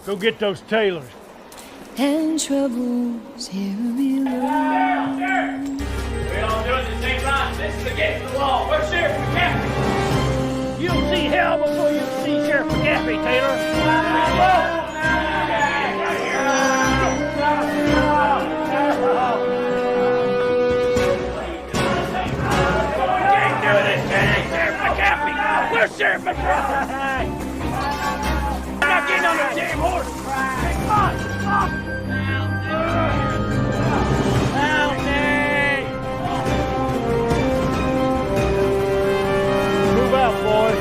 S20: Go get those tailors.
S11: And troubles here below.
S10: We all do it at the same time. This is against the law. Where's Sheriff McCaffrey?
S20: You'll see hell before you see Sheriff McCaffrey, Taylor.
S10: Where's Sheriff McCaffrey? I'm not getting on the damn horse. Come on, come Help me!
S20: Move out, boys.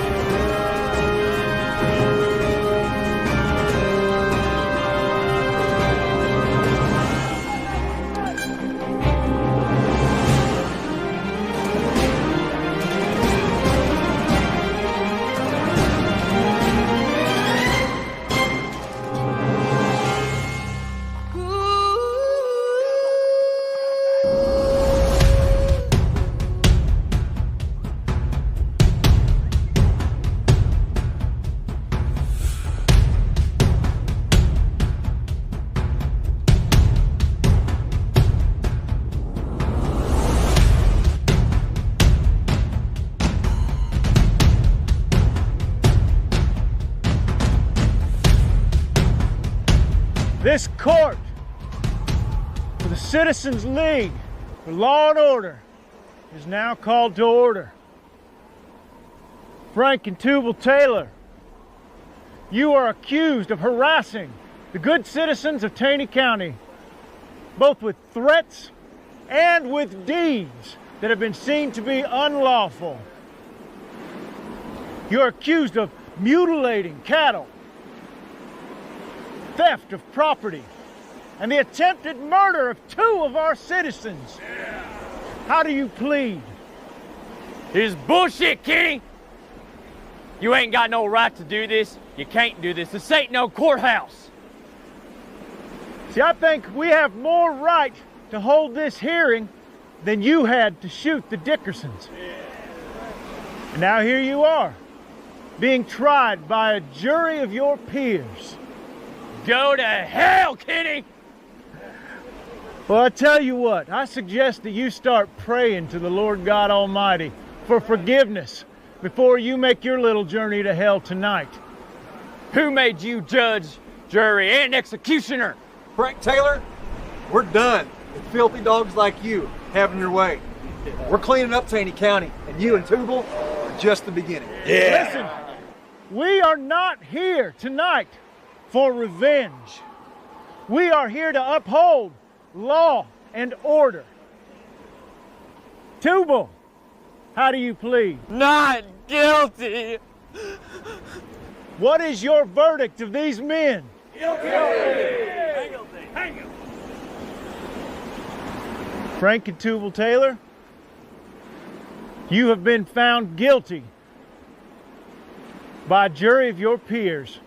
S20: This court for the Citizens League for Law and Order is now called to order. Frank and Tubal Taylor, you are accused of harassing the good citizens of Taney County, both with threats and with deeds that have been seen to be unlawful. You're accused of mutilating cattle, theft of property, and the attempted murder of 2 of our citizens. How do you plead?
S10: This is bullshit, Kenny. You ain't got no right to do this. You can't do this. This ain't no courthouse.
S20: See, I think we have more right to hold this hearing than you had to shoot the Dickersons. And now here you are, being tried by a jury of your peers.
S10: Go to hell, Kenny!
S20: Well, I tell you what, I suggest that you start praying to the Lord God Almighty for forgiveness before you make your little journey to hell tonight.
S10: Who made you judge, jury, and executioner?
S2: Frank Taylor, we're done with filthy dogs like you having your way. We're cleaning up Taney County, and you and Tubal are just the beginning.
S20: Listen, we are not here tonight for revenge. We are here to uphold law and order. Tubal, how do you plead?
S10: Not guilty.
S20: What is your verdict of these men?
S10: Guilty.
S20: Hang him! Frank and Tubal Taylor, you have been found guilty by a jury of your peers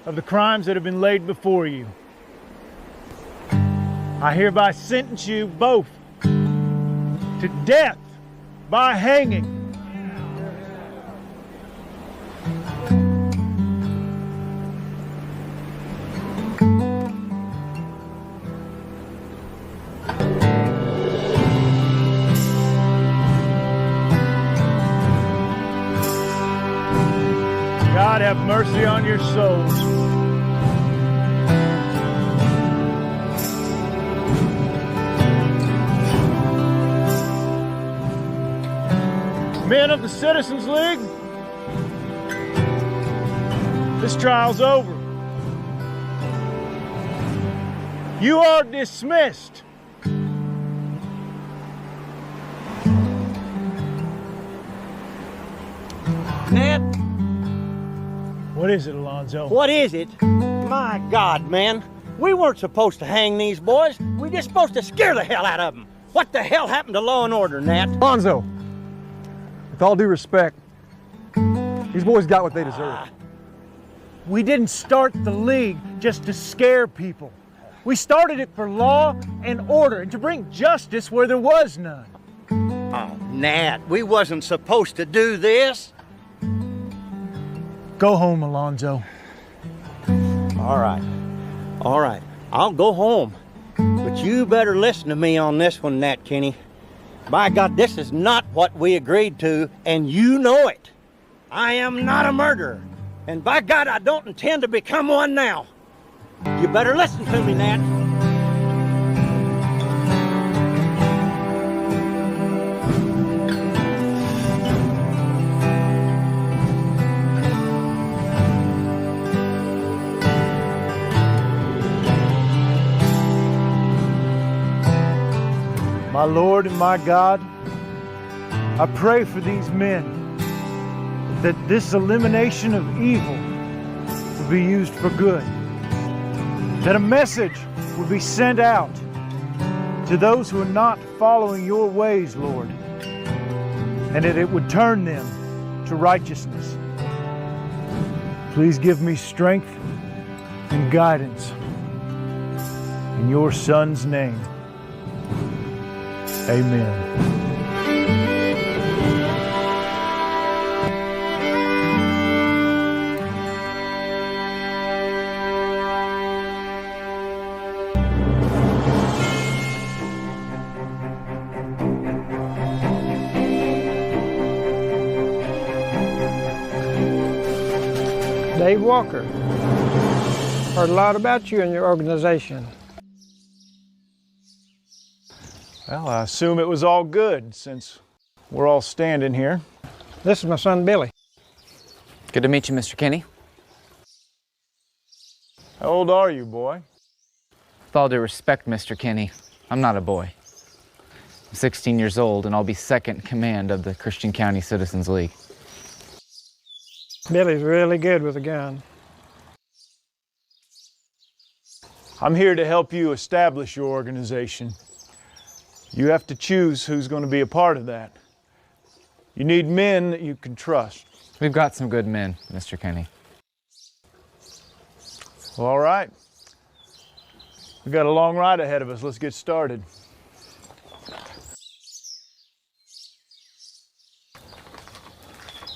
S20: of the crimes that have been laid before you. I hereby sentence you both to death by hanging. God have mercy on your souls. Men of the Citizens League, this trial's over. You are dismissed.
S7: Ned?
S20: What is it, Alonzo?
S7: What is it? My God, man. We weren't supposed to hang these boys. We just supposed to scare the hell out of them. What the hell happened to law and order, Nat?
S19: Alonzo, with all due respect, these boys got what they deserved.
S20: We didn't start the league just to scare people. We started it for law and order and to bring justice where there was none.
S7: Oh, Nat, we wasn't supposed to do this.
S20: Go home, Alonzo.
S7: All right. All right. I'll go home. But you better listen to me on this one, Nat Kinney. By God, this is not what we agreed to, and you know it. I am not a murderer. And by God, I don't intend to become one now. You better listen to me, Nat.
S20: My Lord and my God, I pray for these men that this elimination of evil will be used for good, that a message will be sent out to those who are not following your ways, Lord, and that it would turn them to righteousness. Please give me strength and guidance in your Son's name. Amen.
S15: Dave Walker. Heard a lot about you and your organization.
S20: Well, I assume it was all good since we're all standing here.
S15: This is my son, Billy.
S3: Good to meet you, Mr. Kinney.
S20: How old are you, boy?
S3: With all due respect, Mr. Kinney, I'm not a boy. I'm 16 years old, and I'll be second in command of the Christian County Citizens League.
S15: Billy's really good with a gun.
S20: I'm here to help you establish your organization. You have to choose who's going to be a part of that. You need men that you can trust.
S3: We've got some good men, Mr. Kinney.
S20: Well, all right. We've got a long ride ahead of us. Let's get started.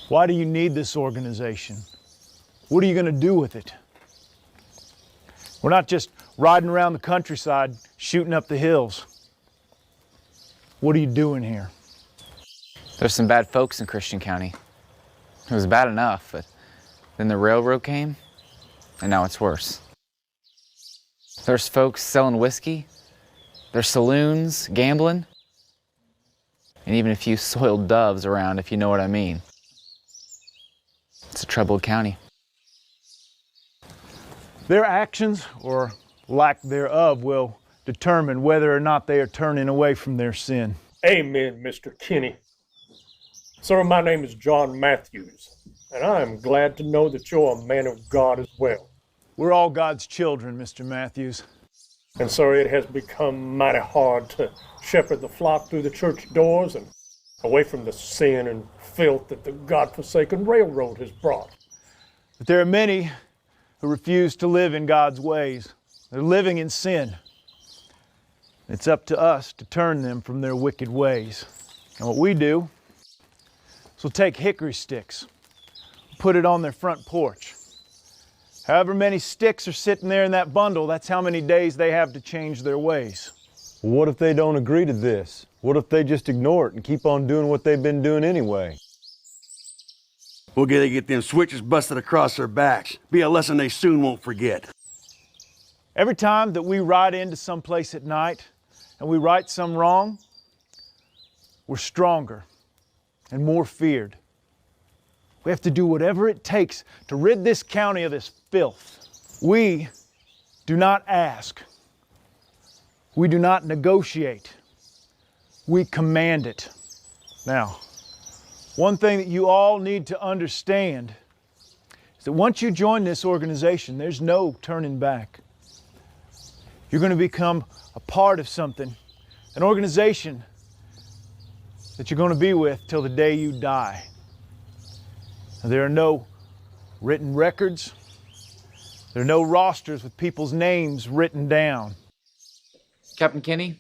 S20: Why do you need this organization? What are you going to do with it? We're not just riding around the countryside, shooting up the hills. What are you doing here?
S3: There's some bad folks in Christian County. It was bad enough, but then the railroad came, and now it's worse. There's folks selling whiskey, there's saloons, gambling, and even a few soiled doves around, if you know what I mean. It's a troubled county.
S20: Their actions, or lack thereof, will determine whether or not they are turning away from their sin.
S16: Amen, Mr. Kinney. Sir, my name is John Matthews, and I am glad to know that you're a man of God as well.
S20: We're all God's children, Mr. Matthews.
S16: And so it has become mighty hard to shepherd the flock through the church doors and away from the sin and filth that the godforsaken railroad has brought.
S20: But there are many who refuse to live in God's ways. They're living in sin. It's up to us to turn them from their wicked ways. And what we do is we'll take hickory sticks, put it on their front porch. However many sticks are sitting there in that bundle, that's how many days they have to change their ways.
S12: What if they don't agree to this? What if they just ignore it and keep on doing what they've been doing anyway?
S17: We'll get them switches busted across their backs. Be a lesson they soon won't forget.
S20: Every time that we ride into some place at night and we right some wrong, we're stronger and more feared. We have to do whatever it takes to rid this county of this filth. We do not ask. We do not negotiate. We command it. Now, one thing that you all need to understand is that once you join this organization, there's no turning back. You're going to become a part of something, an organization that you're going to be with till the day you die. Now, there are no written records. There are no rosters with people's names written down.
S3: Captain Kinney,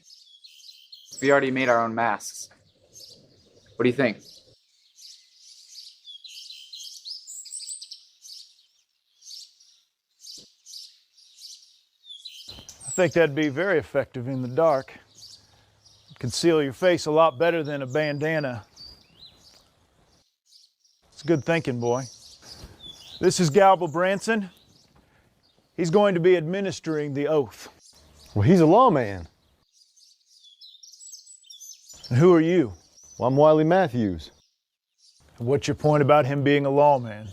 S3: we already made our own masks. What do you think?
S20: I think that'd be very effective in the dark. Conceal your face a lot better than a bandana. It's good thinking, boy. This is Galba Branson. He's going to be administering the oath.
S12: Well, he's a lawman.
S20: And who are you?
S12: Well, I'm Wiley Matthews.
S20: And what's your point about him being a lawman?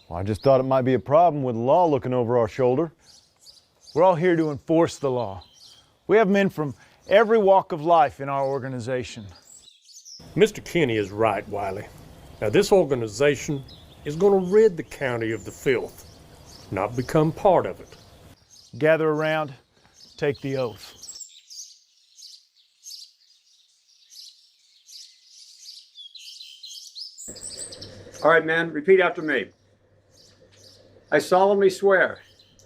S12: Well, I just thought it might be a problem with the law looking over our shoulder.
S20: We're all here to enforce the law. We have men from every walk of life in our organization.
S16: Mr. Kinney is right, Wiley. Now, this organization is going to rid the county of the filth, not become part of it.
S20: Gather around, take the oath.
S18: All right, man, repeat after me. I solemnly swear.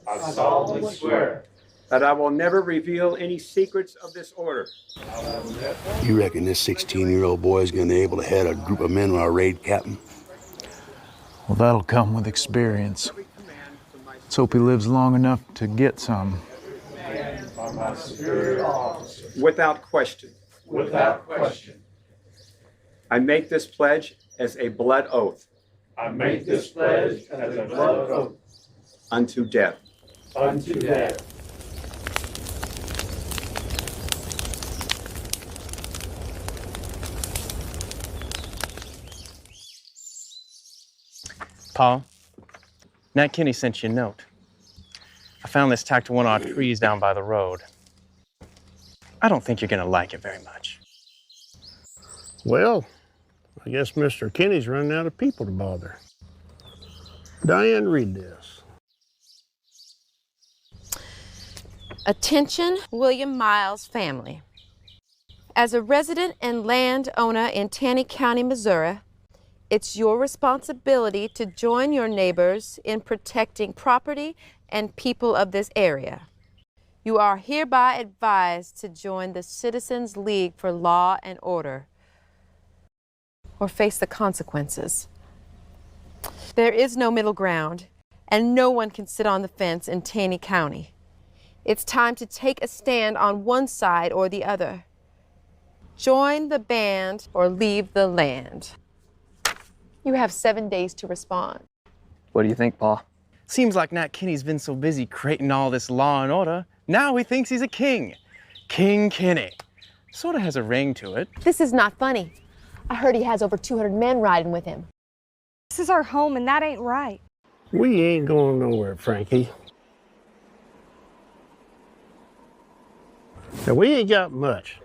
S21: I solemnly swear
S18: that I will never reveal any secrets of this order.
S17: You reckon this 16-year-old boy is going to be able to head a group of men on our raid, Captain?
S20: Well, that'll come with experience. Let's hope he lives long enough to get some.
S21: by my superior officer.
S18: Without question.
S21: Without question.
S18: I make this pledge as a blood oath.
S21: I make this pledge as a blood oath.
S18: Unto death.
S21: Unto death.
S5: Paul, Nat Kinney sent you a note. I found this tacked to one of our trees down by the road. I don't think you're going to like it very much.
S25: Well, I guess Mr. Kinney's running out of people to bother. Diane, read this.
S26: Attention, William Miles family. As a resident and landowner in Taney County, Missouri, it's your responsibility to join your neighbors in protecting property and people of this area. You are hereby advised to join the Citizens League for Law and Order or face the consequences. There is no middle ground, and no one can sit on the fence in Taney County. It's time to take a stand on one side or the other. Join the band or leave the land. You have 7 days to respond.
S5: What do you think, Paul? Seems like Nat Kinney's been so busy creating all this law and order, now he thinks he's a king. King Kinney. Sort of has a ring to it.
S23: This is not funny. I heard he has over 200 men riding with him.
S27: This is our home, and that ain't right.
S25: We ain't going nowhere, Frankie. Now, we ain't got much,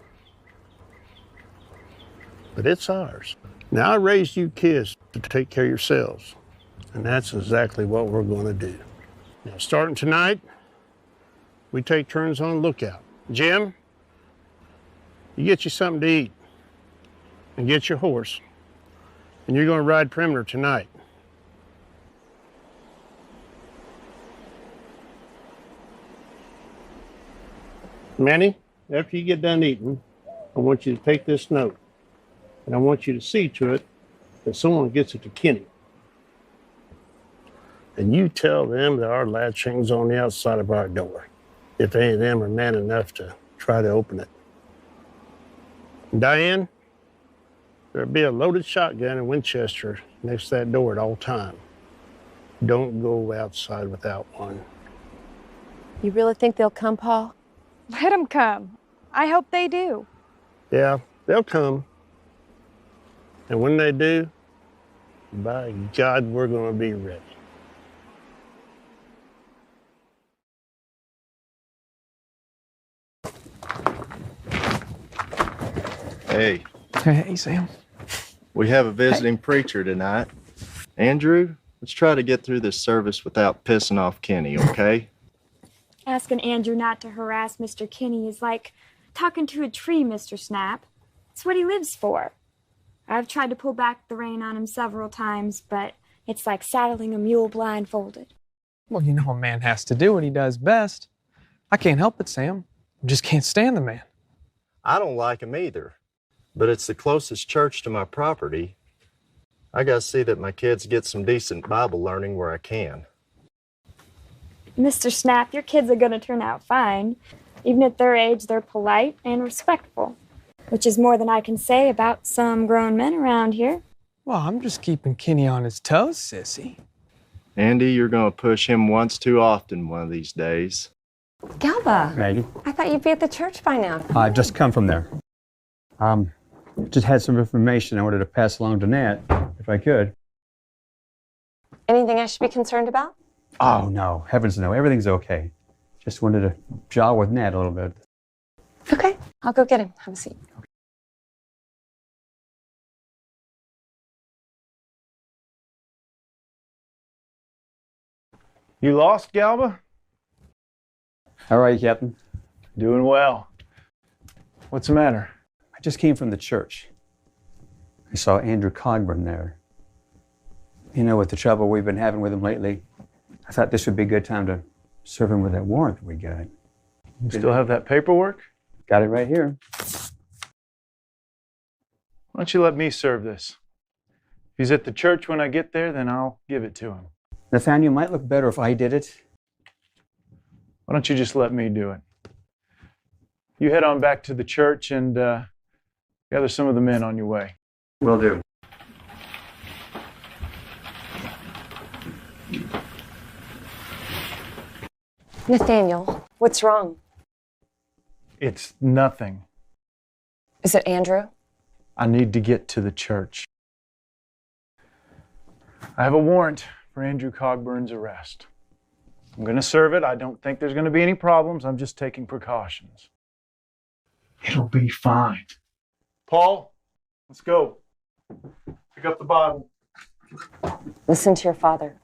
S25: but it's ours. Now, I raised you kids to take care of yourselves, and that's exactly what we're going to do. Now, starting tonight, We take turns on lookout. Jim, you get you something to eat and get your horse. And you're going to ride perimeter tonight. Manny, after you get done eating, I want you to take this note. And I want you to see to it that someone gets it to Kenny. And you tell them that our latch hangs on the outside of our door, if any of them are man enough to try to open it. And Diane, there'll be a loaded shotgun and Winchester next to that door at all time. Don't go outside without one.
S26: You really think they'll come, Paul?
S27: Let them come. I hope they do.
S25: Yeah, they'll come. And when they do, by God, we're going to be ready.
S1: Hey.
S24: Hey, Sam.
S1: We have a visiting preacher tonight. Andrew, let's try to get through this service without pissing off Kenny, okay?
S4: Asking Andrew not to harass Mr. Kinney is like talking to a tree, Mr. Snap. It's what he lives for. I've tried to pull back the rein on him several times, but it's like saddling a mule blindfolded.
S24: Well, you know a man has to do what he does best. I can't help it, Sam. I just can't stand the man.
S1: I don't like him either, but it's the closest church to my property. I gotta see that my kids get some decent Bible learning where I can.
S4: Mr. Snap, your kids are going to turn out fine. Even at their age, they're polite and respectful, which is more than I can say about some grown men around here.
S24: Well, I'm just keeping Kenny on his toes, sissy.
S1: Andy, you're gonna push him once too often one of these days.
S23: Galba,
S6: Maggie?
S23: I thought you'd be at the church by now.
S6: I've just come from there. Just had some information I wanted to pass along to Nat, if I could.
S23: Anything I should be concerned about?
S6: Oh, no. Heavens no. Everything's okay. Just wanted to jaw with Nat a little bit.
S23: Okay, I'll go get him. Have a seat.
S20: You lost, Galba?
S6: How are you, Captain?
S20: Doing well. What's the matter?
S6: I just came from the church. I saw Andrew Cogburn there. You know, with the trouble we've been having with him lately, I thought this would be a good time to serve him with that warrant that we got.
S20: You still have that paperwork?
S6: Got it right here.
S20: Why don't you let me serve this? If he's at the church when I get there, then I'll give it to him.
S6: Nathaniel, might look better if I did it.
S20: Why don't you just let me do it? You head on back to the church and gather some of the men on your way.
S6: Will do.
S23: Nathaniel, what's wrong?
S20: It's nothing.
S23: Is it Andrew?
S20: I need to get to the church. I have a warrant for Andrew Cogburn's arrest. I'm going to serve it. I don't think there's going to be any problems. I'm just taking precautions. It'll be fine. Paul, let's go. Pick up the Bible.
S23: Listen to your father.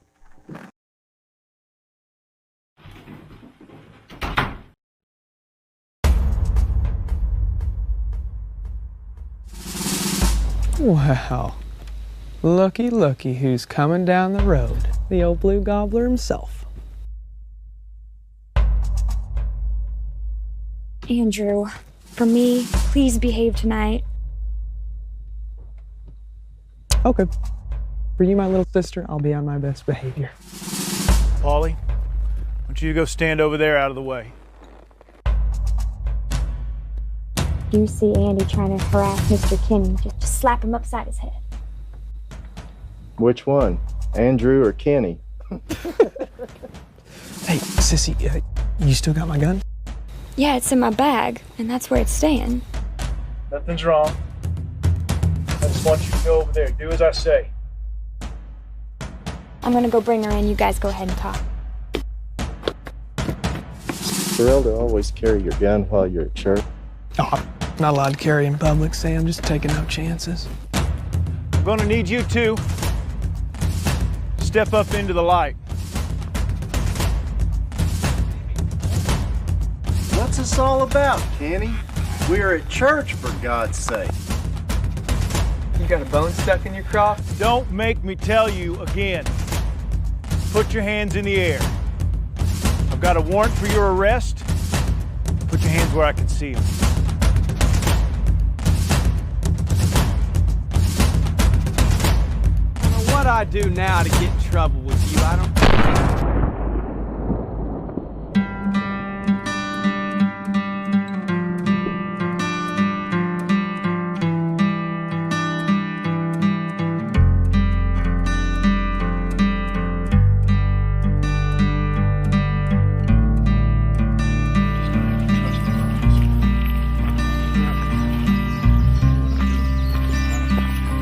S24: Wow. Looky, looky who's coming down the road. The old blue gobbler himself.
S4: Andrew, for me, please behave tonight.
S24: Okay. For you, my little sister, I'll be on my best behavior.
S20: Paulie, why don't you go stand over there out of the way?
S4: You see Andy trying to harass Mr. Kinney. Just slap him upside his head.
S1: Which one? Andrew or Kenny?
S24: Hey, sissy, you still got my gun?
S4: Yeah, it's in my bag, and that's where it's staying.
S20: Nothing's wrong. I just want you to go over there. Do as I say.
S4: I'm gonna go bring her in. You guys go ahead and talk.
S1: Thrilled to always carry your gun while you're at church?
S24: Oh, I'm not allowed to carry in public, Sam. Just taking no chances.
S20: I'm gonna need you to step up into the light.
S1: What's this all about, Kenny? We are at church, for God's sake.
S24: You got a bone stuck in your crop?
S20: Don't make me tell you again. Put your hands in the air. I've got a warrant for your arrest. Put your hands where I can see them.
S24: I don't know what I do now to get in trouble with you. I don't...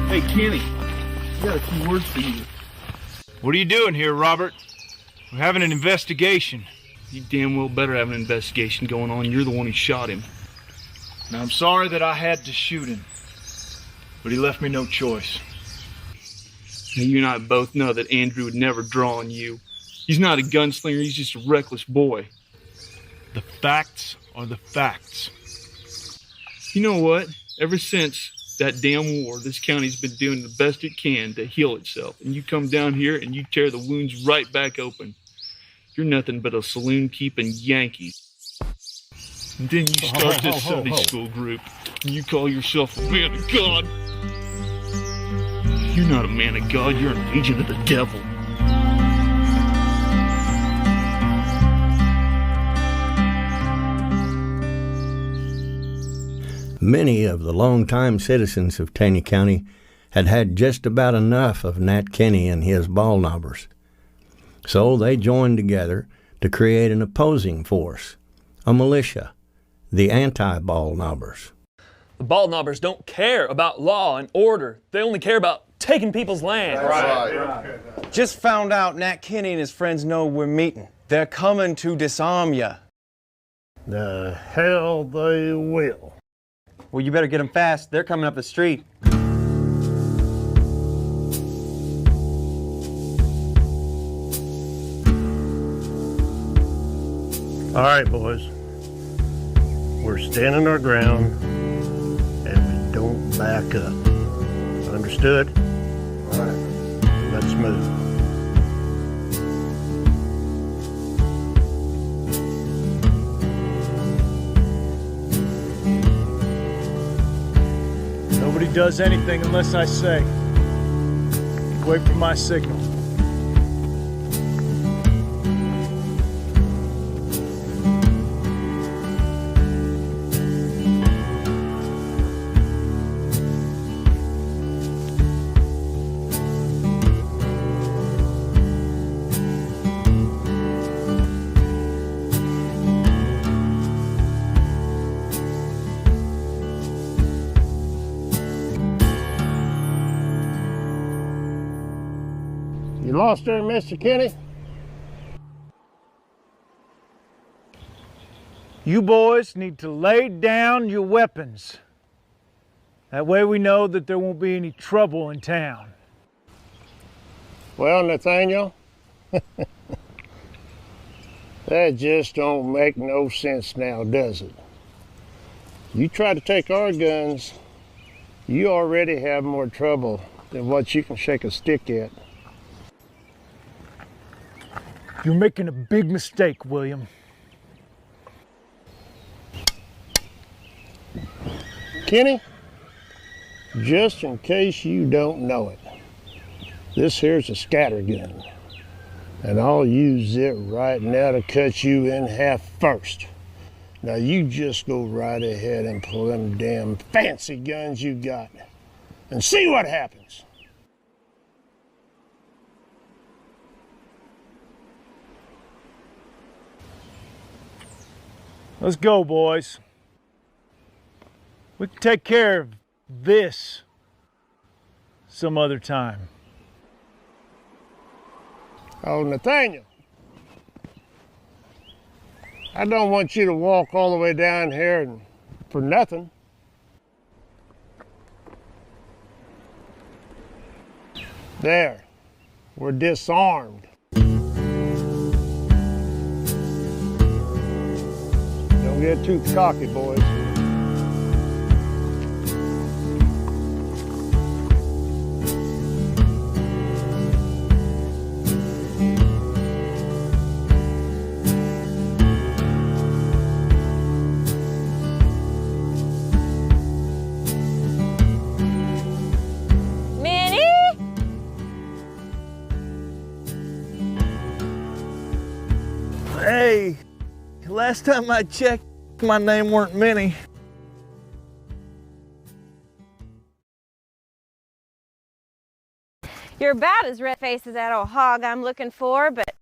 S20: Hey, Kenny, I got a few words for you. What are you doing here, Robert? We're having an investigation.
S2: You damn well better have an investigation going on. You're the one who shot him.
S20: Now, I'm sorry that I had to shoot him, but he left me no choice.
S2: Now, you and I both know that Andrew would never draw on you. He's not a gunslinger, he's just a reckless boy.
S20: The facts are the facts.
S2: You know what? Ever since that damn war, this county's been doing the best it can to heal itself. And you come down here and you tear the wounds right back open. You're nothing but a saloon-keeping Yankee. And then you start this Sunday school group, and you call yourself a man of God. You're not a man of God, you're an agent of the devil.
S7: Many of the longtime citizens of Taney County had had just about enough of Nat Kinney and his ball knobbers. So they joined together to create an opposing force, a militia, the anti-ball knobbers.
S8: The ball knobbers don't care about law and order. They only care about taking people's land.
S24: Right. Just found out Nat Kinney and his friends know we're meeting. They're coming to disarm ya.
S25: The hell they will.
S5: Well, you better get them fast. They're coming up the street.
S25: All right, boys. We're standing our ground, and we don't back up. Understood? All right. Let's move.
S20: Nobody does anything unless I say. Wait for my signal.
S25: You lost her, Mr. Kinney?
S20: You boys need to lay down your weapons. That way we know that there won't be any trouble in town.
S25: Well, Nathaniel, that just don't make no sense now, does it? You try to take our guns, you already have more trouble than what you can shake a stick at.
S20: You're making a big mistake, William.
S25: Kenny, just in case you don't know it, this here's a scatter gun, and I'll use it right now to cut you in half first. Now you just go right ahead and pull them damn fancy guns you got and see what happens.
S20: Let's go, boys. We can take care of this some other time.
S25: Oh, Nathaniel, I don't want you to walk all the way down here and for nothing. There, we're disarmed. Don't
S20: Don't get too cocky, boys.
S24: Hey, last time I checked, my name weren't Minnie.
S26: You're about as red-faced as that old hog I'm looking for, but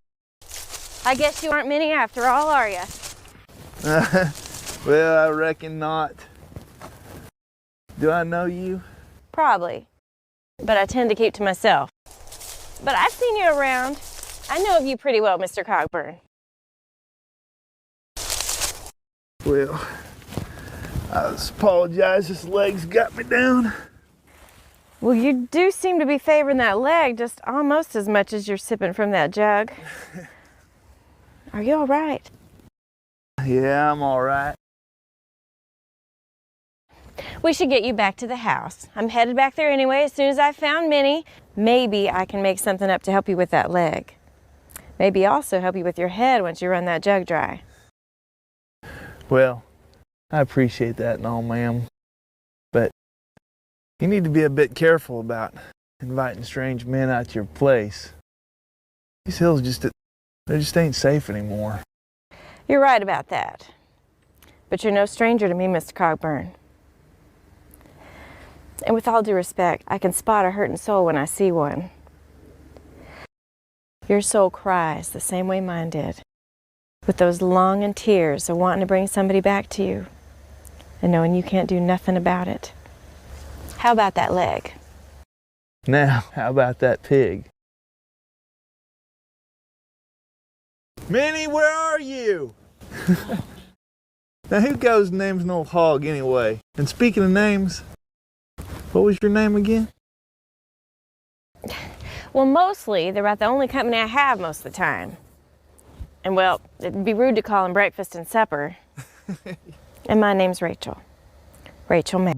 S26: I guess you aren't Minnie after all, are you?
S24: Well, I reckon not. Do I know you?
S26: Probably, but I tend to keep to myself. But I've seen you around. I know of you pretty well, Mr. Cogburn.
S24: Well, I just apologize, this leg's got me down.
S26: Well, you do seem to be favoring that leg just almost as much as you're sipping from that jug. Are you all right?
S24: Yeah, I'm all right.
S26: We should get you back to the house. I'm headed back there anyway as soon as I've found Minnie. Maybe I can make something up to help you with that leg. Maybe also help you with your head once you run that jug dry.
S24: Well, I appreciate that and all, ma'am. But you need to be a bit careful about inviting strange men out to your place. These hills they just ain't safe anymore.
S26: You're right about that. But you're no stranger to me, Mr. Cogburn. And with all due respect, I can spot a hurting soul when I see one. Your soul cries the same way mine did, with those longing tears of wanting to bring somebody back to you and knowing you can't do nothing about it. How about that leg?
S24: Now, how about that pig? Minnie, where are you? Now, who goes and names an old hog anyway? And speaking of names, what was your name again?
S26: Well, mostly, they're about the only company I have most of the time. And well, it'd be rude to call them breakfast and supper. And my name's Rachel. Rachel May.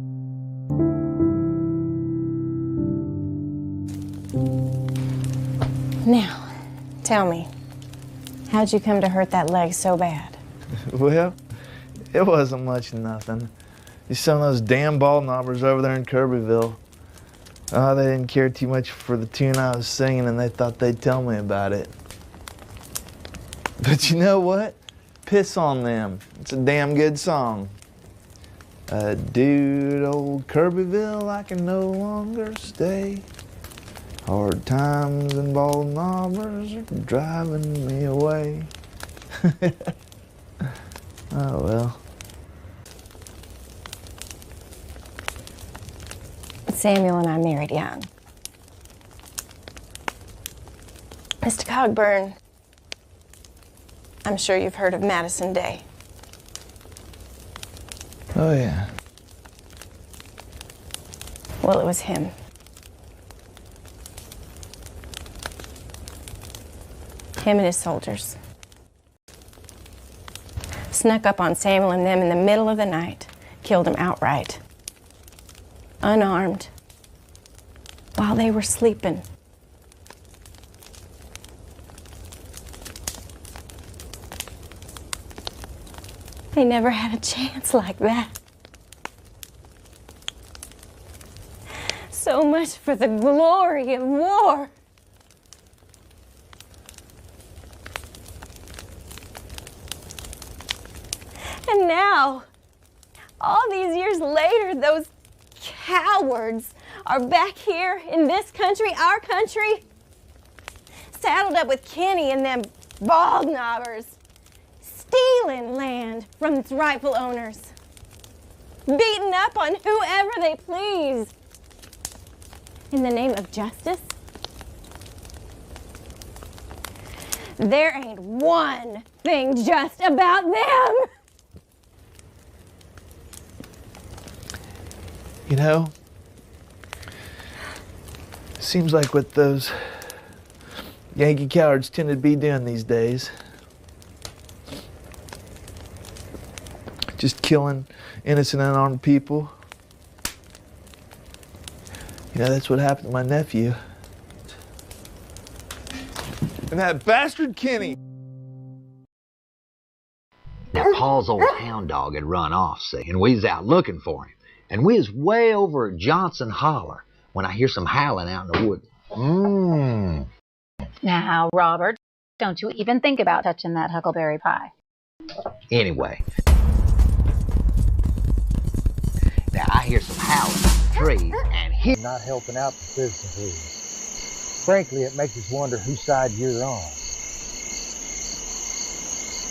S26: Now, tell me, how'd you come to hurt that leg so bad?
S24: Well, it wasn't much of nothing. Just some of those damn ball knobbers over there in Kirbyville. Oh, they didn't care too much for the tune I was singing, and they thought they'd tell me about it. But you know what? Piss on them. It's a damn good song. Dude, old Kirbyville, I can no longer stay. Hard times and ball knobbers are driving me away. Oh, well.
S26: Samuel and I married young. Mr. Cogburn, I'm sure you've heard of Madison Day.
S24: Oh, yeah.
S26: Well, it was him. Him and his soldiers snuck up on Samuel and them in the middle of the night, killed him outright, unarmed, while they were sleeping. They never had a chance like that. So much for the glory of war. And now, all these years later, those cowards are back here in this country, our country, saddled up with Kenny and them bald knobbers, stealing land from its rightful owners, beating up on whoever they please in the name of justice. There ain't one thing just about them.
S24: You know, seems like what those Yankee cowards tend to be doing these days.
S9: just killing innocent, unarmed people. You know, that's what happened to my nephew. And that bastard Kenny.
S10: That Paul's old hound dog had run off, see, and we was out looking for him. And we was way over at Johnson Holler when I hear some howling out in the woods.
S11: Now, Robert, don't you even think about touching that huckleberry pie.
S10: Anyway. Now I hear some howling in the trees, and he...
S13: Not helping out the citizens here. Frankly, it makes us wonder whose side you're on.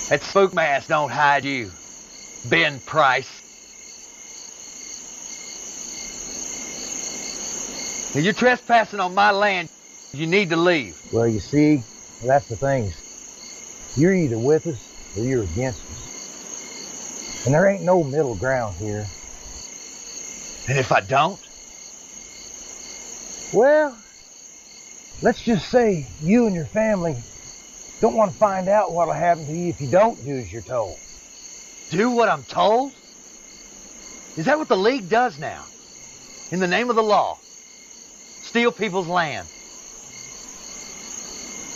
S10: That spook mask don't hide you, Ben Price. Now you're trespassing on my land. You need to leave.
S13: Well, you see, that's the thing. You're either with us or you're against us. And there ain't no middle ground here.
S10: And if I don't?
S13: Well, let's just say you and your family don't want to find out what'll happen to you if you don't do as you're told.
S10: Do what I'm told? Is that what the League does now? In the name of the law? Steal people's land?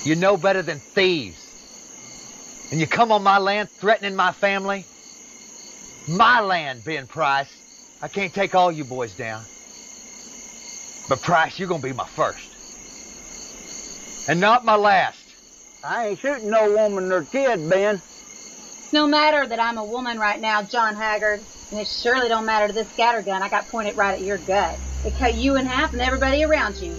S10: You know better than thieves. And you come on my land threatening my family? My land, Ben Price. I can't take all you boys down. But Price, you're gonna be my first. And not my last.
S7: I ain't shooting no woman or kid, Ben.
S11: It's no matter that I'm a woman right now, John Haggard. And it surely don't matter to this scattergun I got pointed right at your gut. It cut you in half and everybody around you.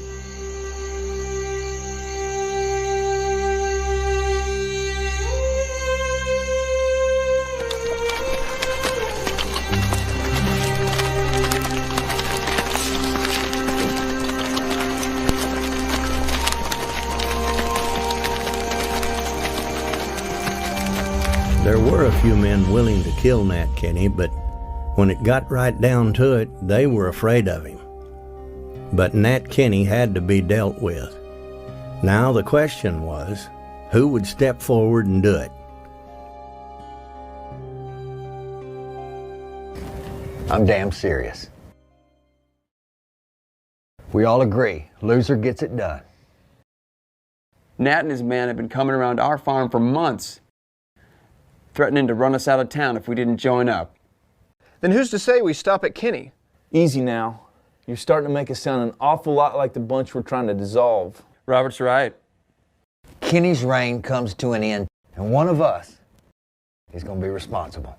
S7: There were a few men willing to kill Nat Kenny, but when it got right down to it, they were afraid of him. But Nat Kenny had to be dealt with. Now the question was, who would step forward and do it?
S10: I'm damn serious. We all agree, loser gets it done.
S14: Nat and his men have been coming around our farm for months, threatening to run us out of town if we didn't join up.
S24: Then who's to say we stop at Kenny?
S9: Easy now. You're starting to make us sound an awful lot like the bunch we're trying to dissolve.
S14: Robert's right.
S10: Kenny's reign comes to an end, and one of us is going to be responsible.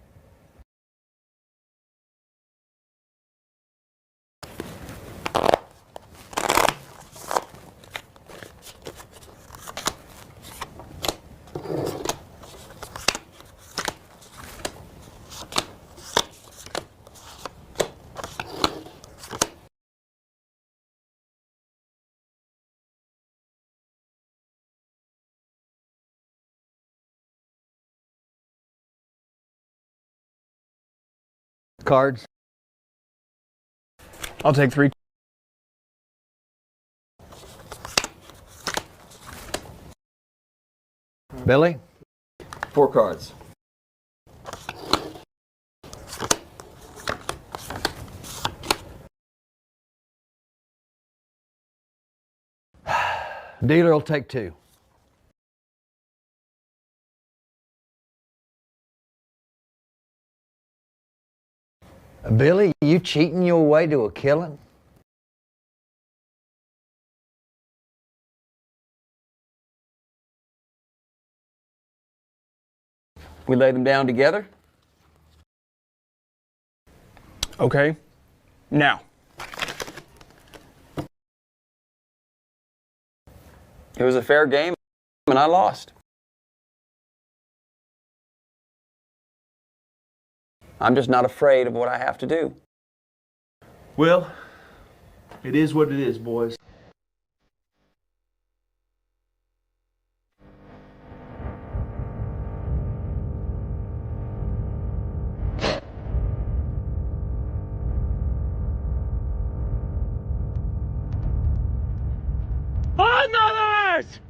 S10: Cards?
S24: I'll take 3.
S10: Billy?
S14: 4 cards.
S10: Dealer will take 2. Billy, you cheating your way to a killing?
S14: We lay them down together?
S24: Okay. Now.
S14: It was a fair game, and I lost. I'm just not afraid of what I have to do.
S9: Well, it is what it is, boys.
S20: Others!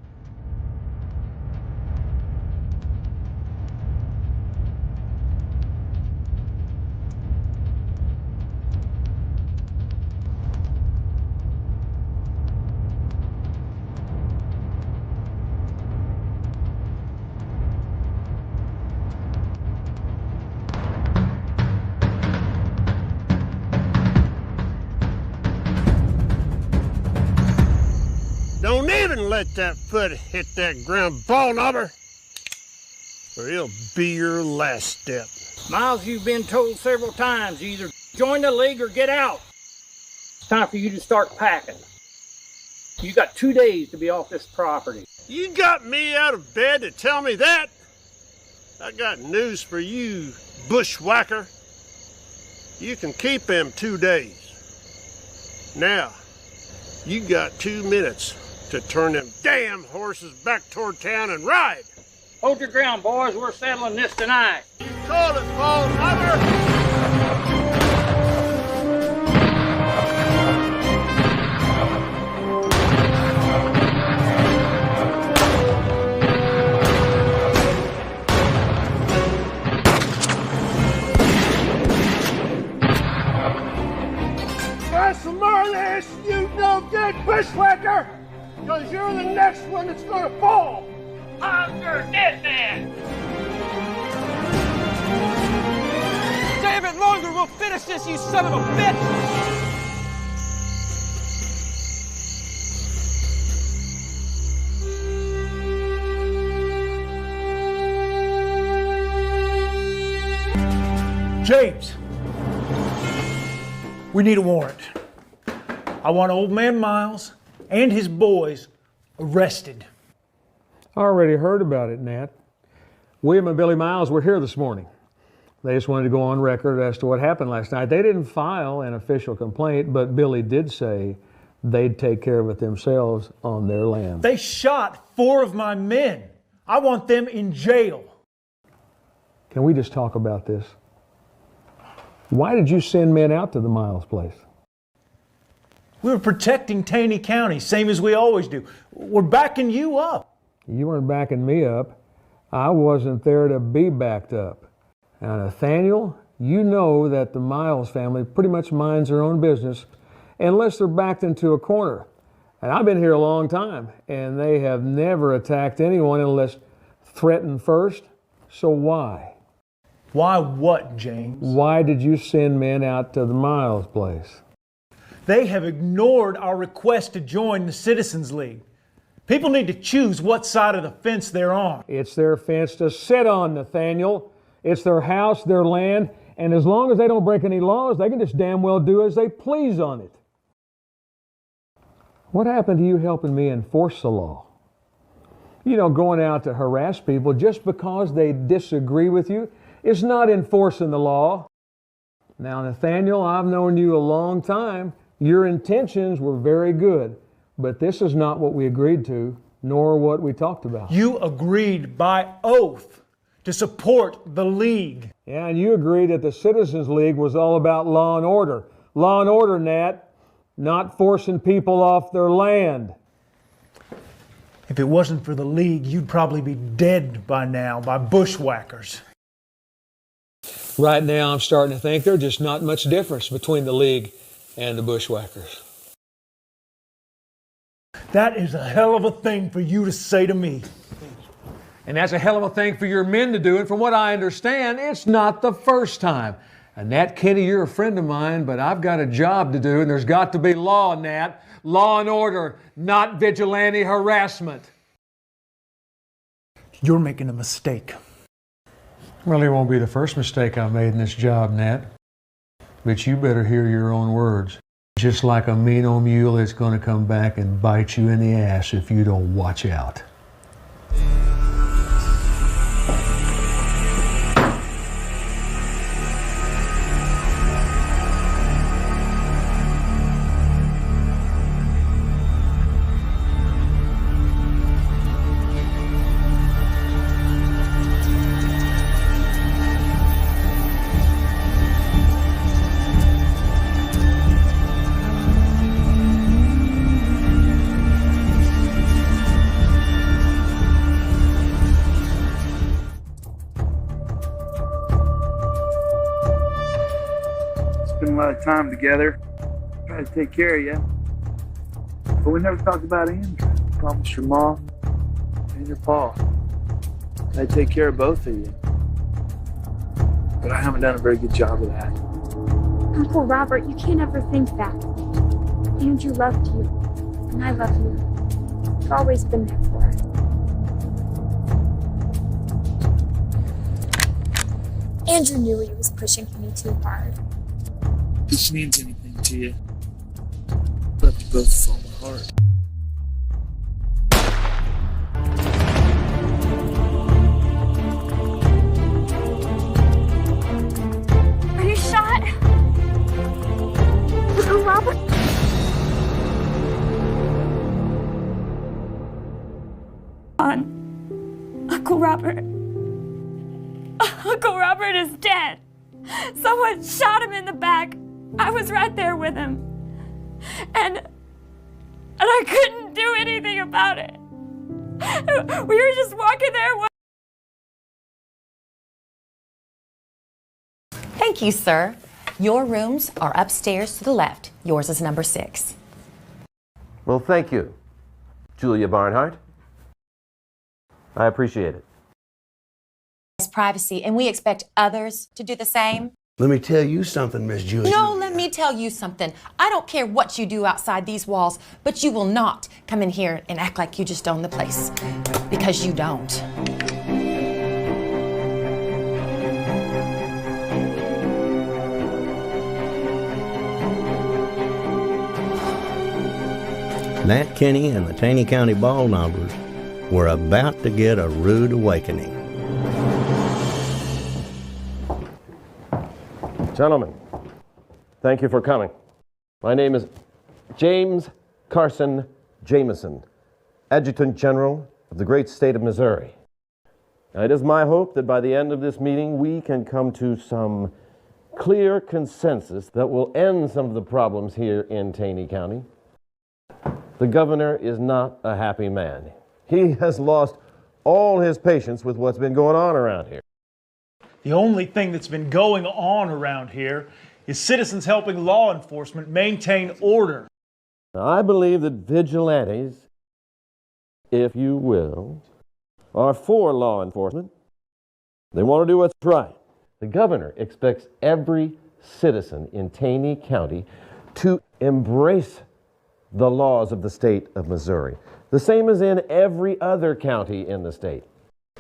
S25: and let that foot hit that ground, ball knobber, or it'll be your last step.
S3: Miles, you've been told several times, either join the league or get out. It's time for you to start packing. You got 2 days to be off this property.
S25: You got me out of bed to tell me that? I got news for you, bushwhacker. You can keep them 2 days. Now, you got 2 minutes to turn them damn horses back toward town and ride.
S3: Hold your ground, boys. We're settling this tonight.
S25: You call it, ball knobber. That's more list, you no good bushwhacker! Because you're the next one that's gonna fall!
S3: I'm your dead man!
S24: Stay a bit longer, we'll finish this, you son of a bitch!
S20: James, we need a warrant. I want Old Man Miles and his boys arrested.
S12: I already heard about it, Nat. William and Billy Miles were here this morning. They just wanted to go on record as to what happened last night. They didn't file an official complaint, but Billy did say they'd take care of it themselves on their land.
S20: They shot 4 of my men. I want them in jail.
S12: Can we just talk about this? Why did you send men out to the Miles place?
S20: We were protecting Taney County, same as we always do. We're backing you up.
S12: You weren't backing me up. I wasn't there to be backed up. Now, Nathaniel, you know that the Miles family pretty much minds their own business unless they're backed into a corner. And I've been here a long time, and they have never attacked anyone unless threatened first. So why?
S20: Why what, James?
S12: Why did you send men out to the Miles place?
S20: They have ignored our request to join the Citizens League. People need to choose what side of the fence they're on.
S12: It's their fence to sit on, Nathaniel. It's their house, their land, and as long as they don't break any laws, they can just damn well do as they please on it. What happened to you helping me enforce the law? You know, going out to harass people just because they disagree with you is not enforcing the law. Now, Nathaniel, I've known you a long time. Your intentions were very good, but this is not what we agreed to, nor what we talked about.
S20: You agreed by oath to support the League.
S12: Yeah, and you agreed that the Citizens League was all about law and order. Law and order, Nat, not forcing people off their land.
S20: If it wasn't for the League, you'd probably be dead by now by bushwhackers.
S12: Right now, I'm starting to think there's just not much difference between the League and the bushwhackers.
S20: That is a hell of a thing for you to say to me.
S12: And that's a hell of a thing for your men to do, and from what I understand, it's not the first time. And Nat Kenny, you're a friend of mine, but I've got a job to do, and there's got to be law, Nat. Law and order, not vigilante harassment.
S20: You're making a mistake.
S12: Well, it won't be the first mistake I've made in this job, Nat. But you better hear your own words. Just like a mean old mule, it's going to come back and bite you in the ass if you don't watch out.
S15: A lot of time together, try to take care of you, but we never talked about Andrew. I promised your mom and your pa I'd take care of both of you, but I haven't done a very good job of that.
S4: Uncle Robert, you can't ever think that. Andrew loved you, and I love you. I've always been there for her. Andrew knew he was pushing me too hard.
S2: If this means anything to you, love you both with all my heart.
S4: Are you shot? Uncle Robert? Uncle Robert. Uncle Robert is dead. Someone shot him in the back. I was right there with him. And I couldn't do anything about it. We were just walking there.
S16: Thank you, sir. Your rooms are upstairs to the left. Yours is number 6.
S17: Well, thank you, Julia Barnhart. I appreciate it.
S16: Privacy, and we expect others to do the same.
S18: Let me tell you something, Miss Julia.
S16: No, let me tell you something. I don't care what you do outside these walls, but you will not come in here and act like you just own the place, because you don't.
S7: Nat Kinney and the Taney County Ball Knobbers were about to get a rude awakening.
S17: Gentlemen, thank you for coming. My name is James Carson Jameson, Adjutant General of the great state of Missouri. Now, it is my hope that by the end of this meeting we can come to some clear consensus that will end some of the problems here in Taney County. The governor is not a happy man. He has lost all his patience with what's been going on around here.
S20: The only thing that's been going on around here is citizens helping law enforcement maintain order.
S17: Now, I believe that vigilantes, if you will, are for law enforcement. They want to do what's right. The governor expects every citizen in Taney County to embrace the laws of the state of Missouri, the same as in every other county in the state.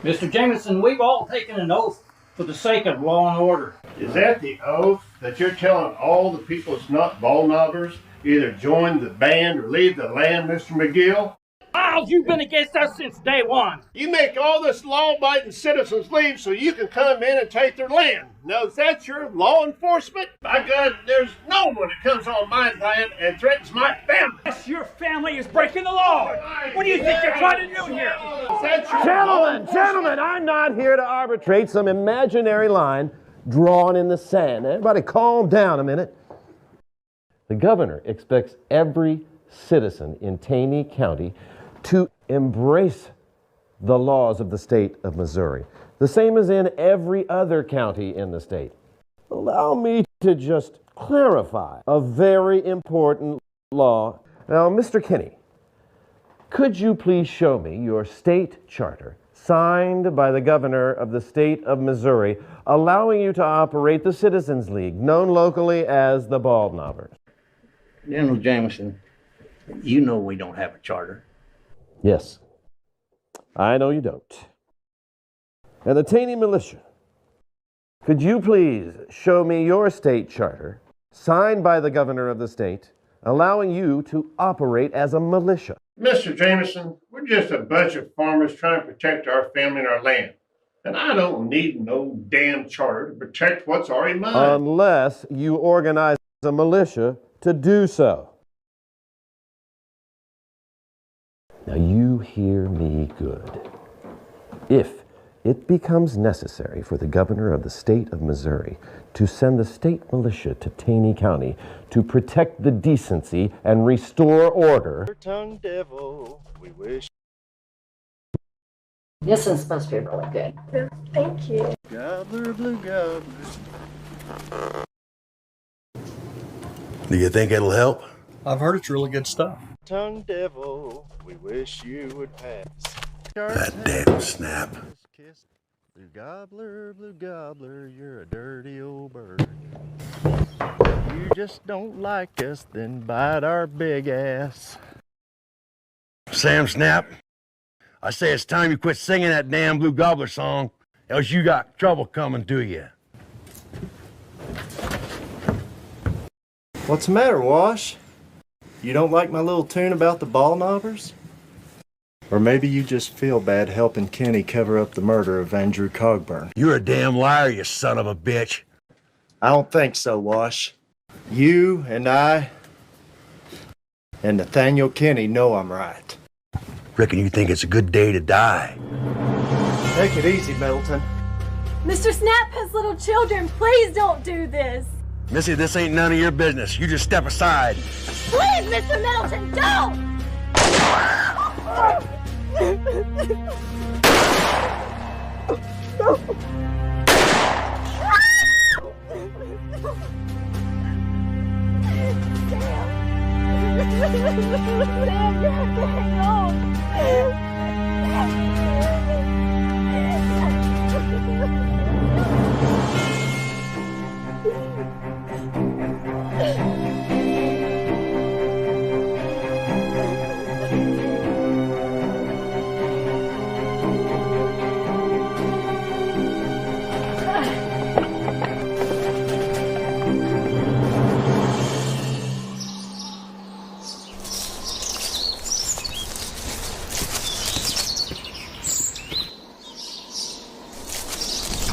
S3: Mr. Jameson, we've all taken an oath for the sake of law and order.
S25: Is that the oath that you're telling all the people that's not ball knobbers either join the band or leave the land, Mr. McGill?
S3: Miles, you've been against us since day one.
S25: You make all this law-abiding citizens leave so you can come in and take their land. Now, is that your law enforcement? By God, there's no one that comes on my land and threatens my family.
S3: Yes, your family is breaking the law. What do you think you're trying to do here?
S17: Gentlemen, I'm not here to arbitrate some imaginary line drawn in the sand. Everybody calm down a minute. The governor expects every citizen in Taney County to embrace the laws of the state of Missouri, the same as in every other county in the state. Allow me to just clarify a very important law. Now, Mr. Kinney, could you please show me your state charter signed by the governor of the state of Missouri, allowing you to operate the Citizens League, known locally as the Ball Knobbers?
S3: General Jameson, you know we don't have a charter.
S17: Yes, I know you don't. And the Taney Militia, could you please show me your state charter, signed by the governor of the state, allowing you to operate as a militia?
S25: Mr. Jameson, we're just a bunch of farmers trying to protect our family and our land. And I don't need no damn charter to protect what's already mine.
S17: Unless you organize a militia to do so. Now you hear me good. If it becomes necessary for the governor of the state of Missouri to send the state militia to Taney County to protect the decency and restore order.
S1: Tongue devil, we wish.
S11: This one's supposed to be really good.
S4: Thank you.
S1: Gobbler, blue gobbler.
S18: Do you think it'll help?
S19: I've heard it's really good stuff.
S1: Tongue devil, we wish you would pass.
S18: That damn snap.
S1: Blue gobbler, you're a dirty old bird. You just don't like us, then bite our big ass.
S18: Sam Snap, I say it's time you quit singing that damn Blue Gobbler song, else you got trouble coming to you.
S1: What's the matter, Wash? You don't like my little tune about the ball knobbers? Or maybe you just feel bad helping Kenny cover up the murder of Andrew Cogburn.
S18: You're a damn liar, you son of a bitch.
S1: I don't think so, Wash. You and I and Nathaniel Kenny know I'm right.
S18: Reckon you think it's a good day to die.
S1: Take it easy, Middleton.
S5: Mr. Snap has little children. Please don't do this.
S18: Missy, this ain't none of your business. You just step aside.
S5: Please, Mr. Middleton, don't! Sam, you have to hang on.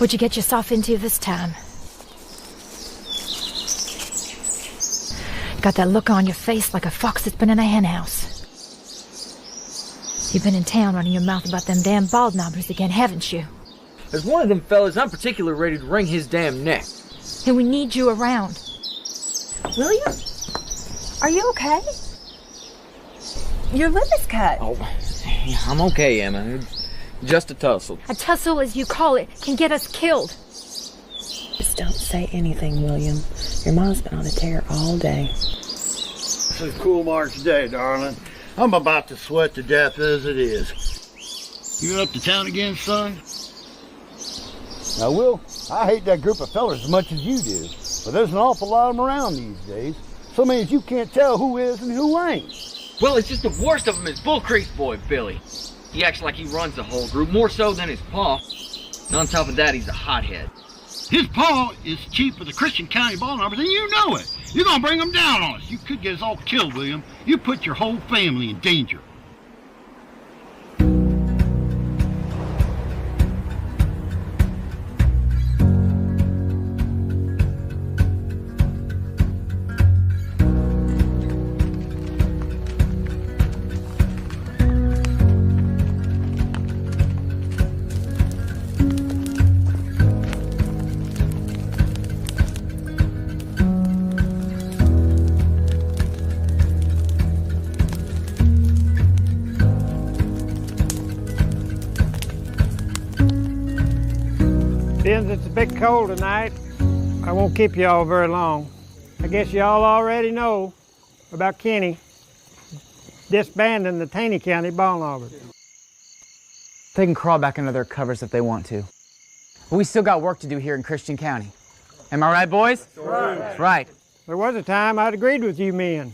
S6: What'd you get yourself into this time? Got that look on your face like a fox that's been in a henhouse. You've been in town running your mouth about them damn bald knobbers again, haven't you?
S8: As one of them fellas, I'm particularly ready to wring his damn neck.
S6: And we need you around.
S5: William? Are you okay? Your lip is cut.
S8: Oh, I'm okay, Emma. Just a tussle.
S6: A tussle, as you call it, can get us killed.
S21: Just don't say anything, William. Your mom's been on a tear all day.
S22: It's a cool March day, darling. I'm about to sweat to death as it is. You up to town again, son?
S23: Now, Will, I hate that group of fellers as much as you do, but there's an awful lot of them around these days. So many as you can't tell who is and who ain't.
S8: Well, it's just the worst of them is Bull Creek's boy, Billy. He acts like he runs the whole group, more so than his pa. And on top of that, he's a hothead.
S22: His pa is chief of the Christian County ball numbers, and you know it. You're gonna bring him down on us. You could get us all killed, William. You put your whole family in danger.
S3: Since it's a bit cold tonight, I won't keep you all very long. I guess y'all already know about Kenny disbanding the Taney County ball knobbers.
S27: They can crawl back under their covers if they want to. But we still got work to do here in Christian County. Am I right, boys?
S3: Right.
S27: Right.
S3: There was a time I'd agreed with you men.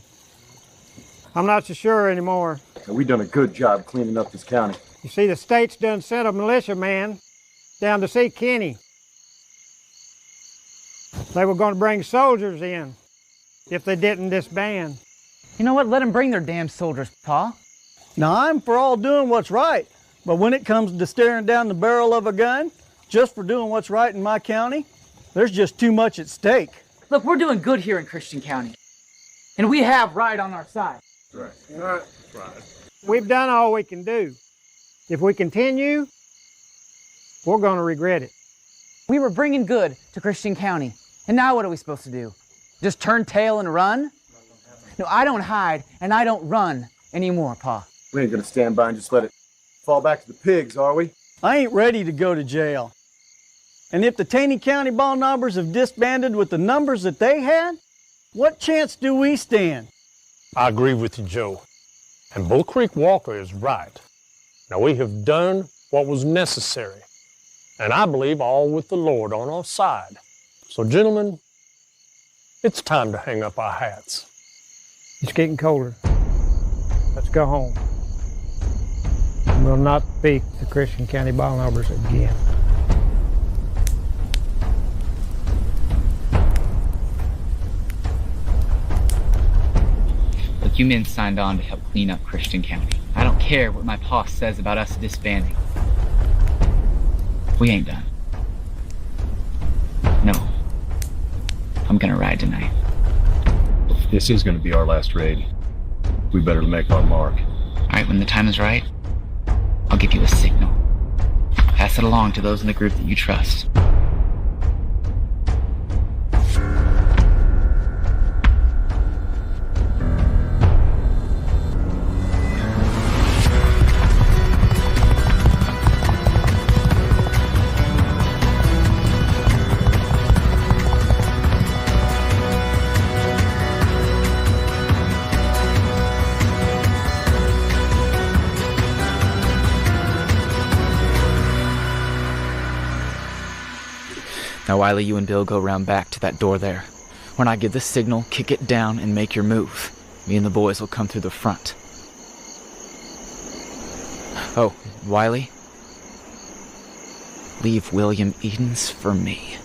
S3: I'm not so sure anymore.
S28: We've done a good job cleaning up this county.
S3: You see, the state's done sent a militia man down to see Kenny. They were going to bring soldiers in if they didn't disband.
S27: You know what? Let them bring their damn soldiers, Pa.
S29: Now, I'm for all doing what's right, but when it comes to staring down the barrel of a gun, just for doing what's right in my county, there's just too much at stake.
S27: Look, we're doing good here in Christian County. And we have right on our side.
S29: That's right.
S3: That's right. We've done all we can do. If we continue, we're going to regret it.
S27: We were bringing good to Christian County. And now what are we supposed to do? Just turn tail and run? No, I don't hide and I don't run anymore, Pa.
S28: We ain't gonna stand by and just let it fall back to the pigs, are we?
S29: I ain't ready to go to jail. And if the Taney County ball knobbers have disbanded with the numbers that they had, what chance do we stand?
S25: I agree with you, Joe. And Bull Creek Walker is right. Now, we have done what was necessary. And I believe all with the Lord on our side. So, gentlemen, it's time to hang up our hats.
S3: It's getting colder. Let's go home. and will not speak to Christian County ball numbers again.
S2: Look, you men signed on to help clean up Christian County. I don't care what my boss says about us disbanding. We ain't done. No. I'm gonna ride tonight.
S28: This is going to be our last raid. We better make our mark.
S2: Alright, when the time is right, I'll give you a signal. Pass it along to those in the group that you trust. Now, Wiley, you and Bill go round back to that door there. When I give the signal, kick it down and make your move. Me and the boys will come through the front. Oh, Wiley, leave William Edens for me.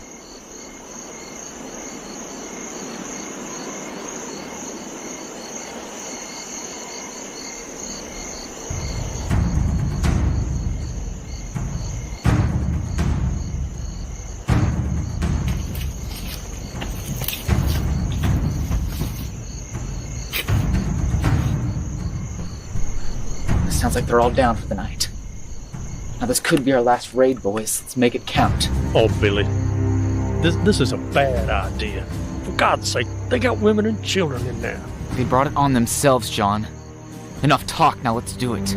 S2: Sounds like they're all down for the night. Now this could be our last raid, boys. Let's make it count.
S25: Oh, Billy, this is a bad idea. For God's sake, they got women and children in there.
S2: They brought it on themselves, John. Enough talk, now let's do it.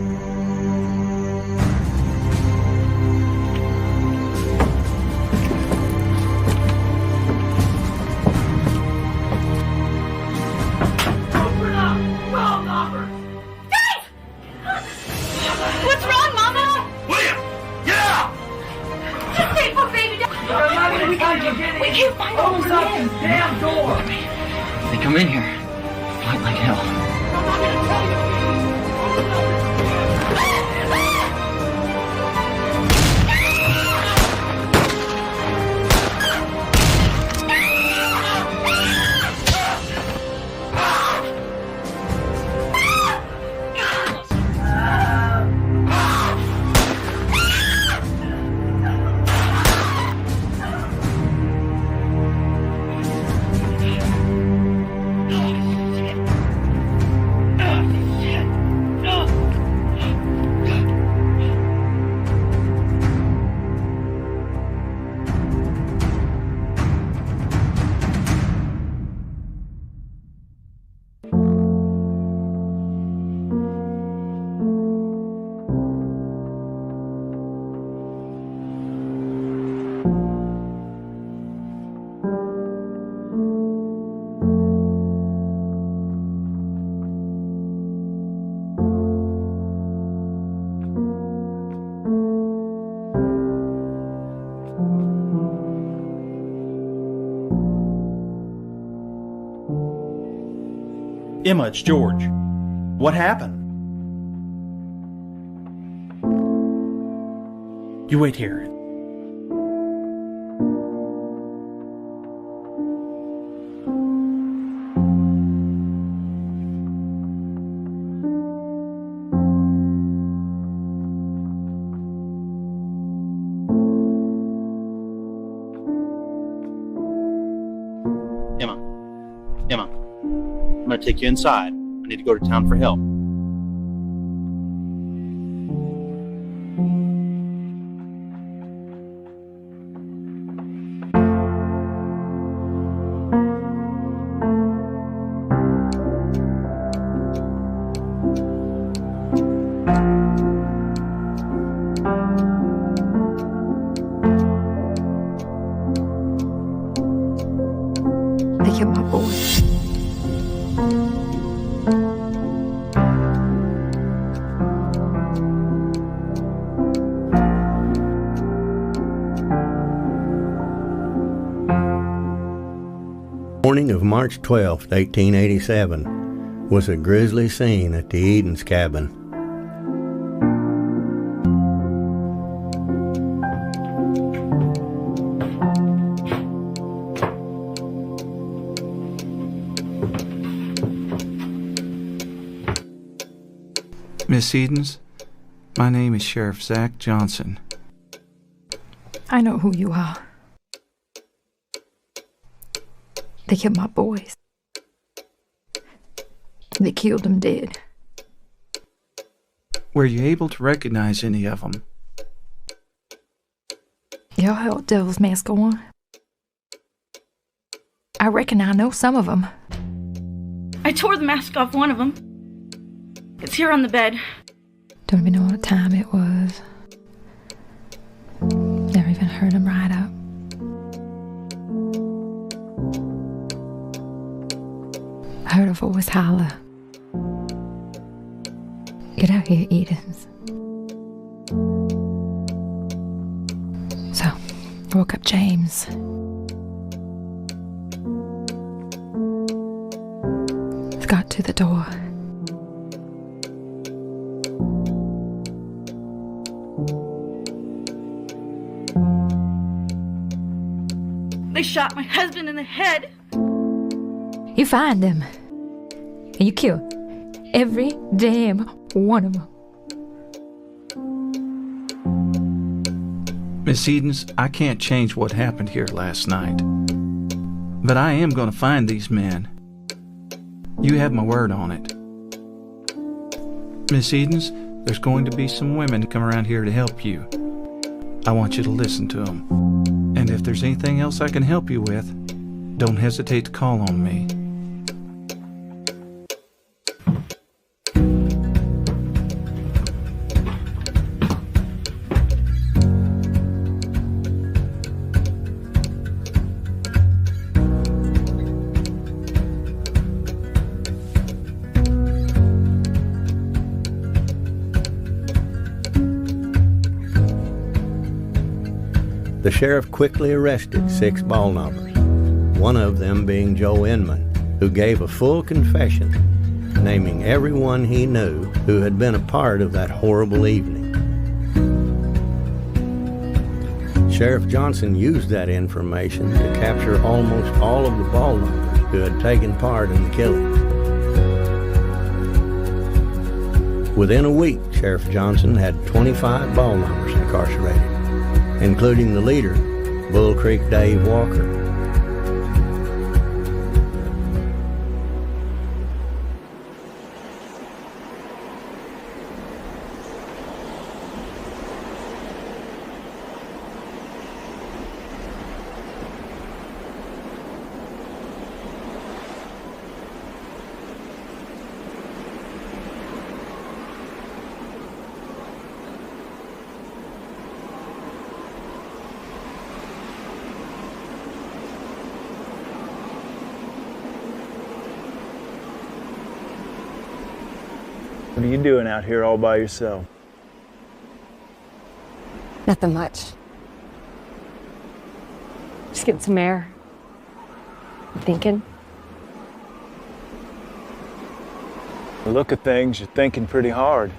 S5: What's wrong, Mama?
S18: William, get out!
S5: Just wait for baby to... We can't find
S8: Close up this damn door!
S2: They come in here. Fight like hell.
S19: Emma, it's George. What happened? You wait here. Emma, I'm gonna take you inside. I need to go to town for help.
S6: They killed my boy.
S7: Morning of March 12, 1887, was a grisly scene at the Edens cabin.
S9: Miss Edens, my name is Sheriff Zach Johnson.
S6: I know who you are. They killed my boys. They killed them dead.
S9: Were you able to recognize any of them?
S6: Y'all held Devil's Mask on. I reckon I know some of them.
S5: I tore the mask off one of them. It's here on the bed.
S6: Don't even know what time it was. Never even heard him ride up. I heard a voice holler. Get out here, Edens. So, I woke up James. Got to the door.
S5: They shot my husband in the head.
S6: You find them. And you kill every damn one of them.
S9: Miss Edens, I can't change what happened here last night. But I am going to find these men. You have my word on it. Miss Edens, there's going to be some women come around here to help you. I want you to listen to them. And if there's anything else I can help you with, don't hesitate to call on me.
S7: The sheriff quickly arrested 6 ball knobbers, one of them being Joe Inman, who gave a full confession, naming everyone he knew who had been a part of that horrible evening. Sheriff Johnson used that information to capture almost all of the ball knobbers who had taken part in the killings. Within a week, Sheriff Johnson had 25 ball knobbers incarcerated, including the leader, Bull Creek Dave Walker.
S20: What are you doing out here all by yourself?
S10: Nothing much. Just getting some air. Thinking.
S20: The look of things, you're thinking pretty hard.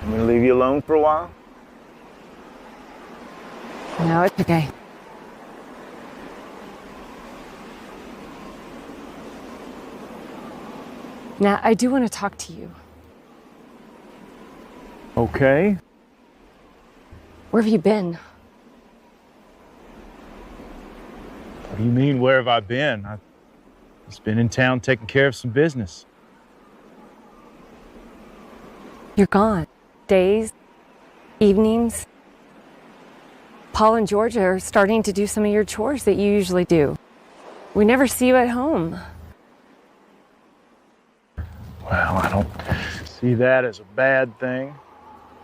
S20: I'm gonna leave you alone for a while?
S10: No, it's okay. Now, I do want to talk to you.
S20: Okay.
S10: Where have you been?
S20: What do you mean, where have I been? I've just been in town taking care of some business.
S10: You're gone. Days, evenings. Paul and Georgia are starting to do some of your chores that you usually do. We never see you at home.
S20: Well, I don't see that as a bad thing.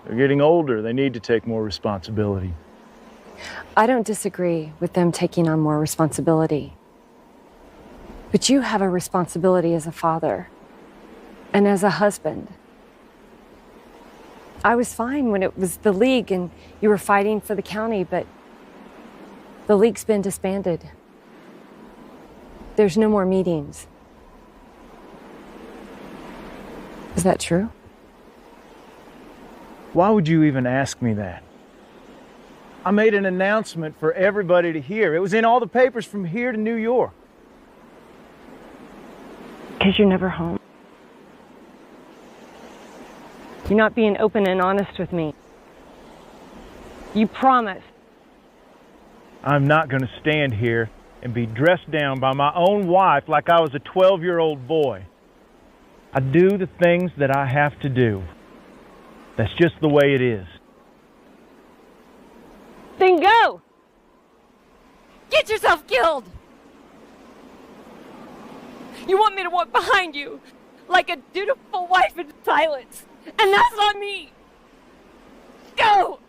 S20: They're getting older. They need to take more responsibility.
S10: I don't disagree with them taking on more responsibility. But you have a responsibility as a father and as a husband. I was fine when it was the league and you were fighting for the county, but the league's been disbanded. There's no more meetings. Is that true?
S20: Why would you even ask me that? I made an announcement for everybody to hear. It was in all the papers from here to New York.
S10: Because you're never home. You're not being open and honest with me. You promised.
S20: I'm not going to stand here and be dressed down by my own wife like I was a 12-year-old boy. I do the things that I have to do. That's just the way it is.
S10: Then go!
S5: Get yourself killed! You want me to walk behind you like a dutiful wife in silence, and that's not me! Go!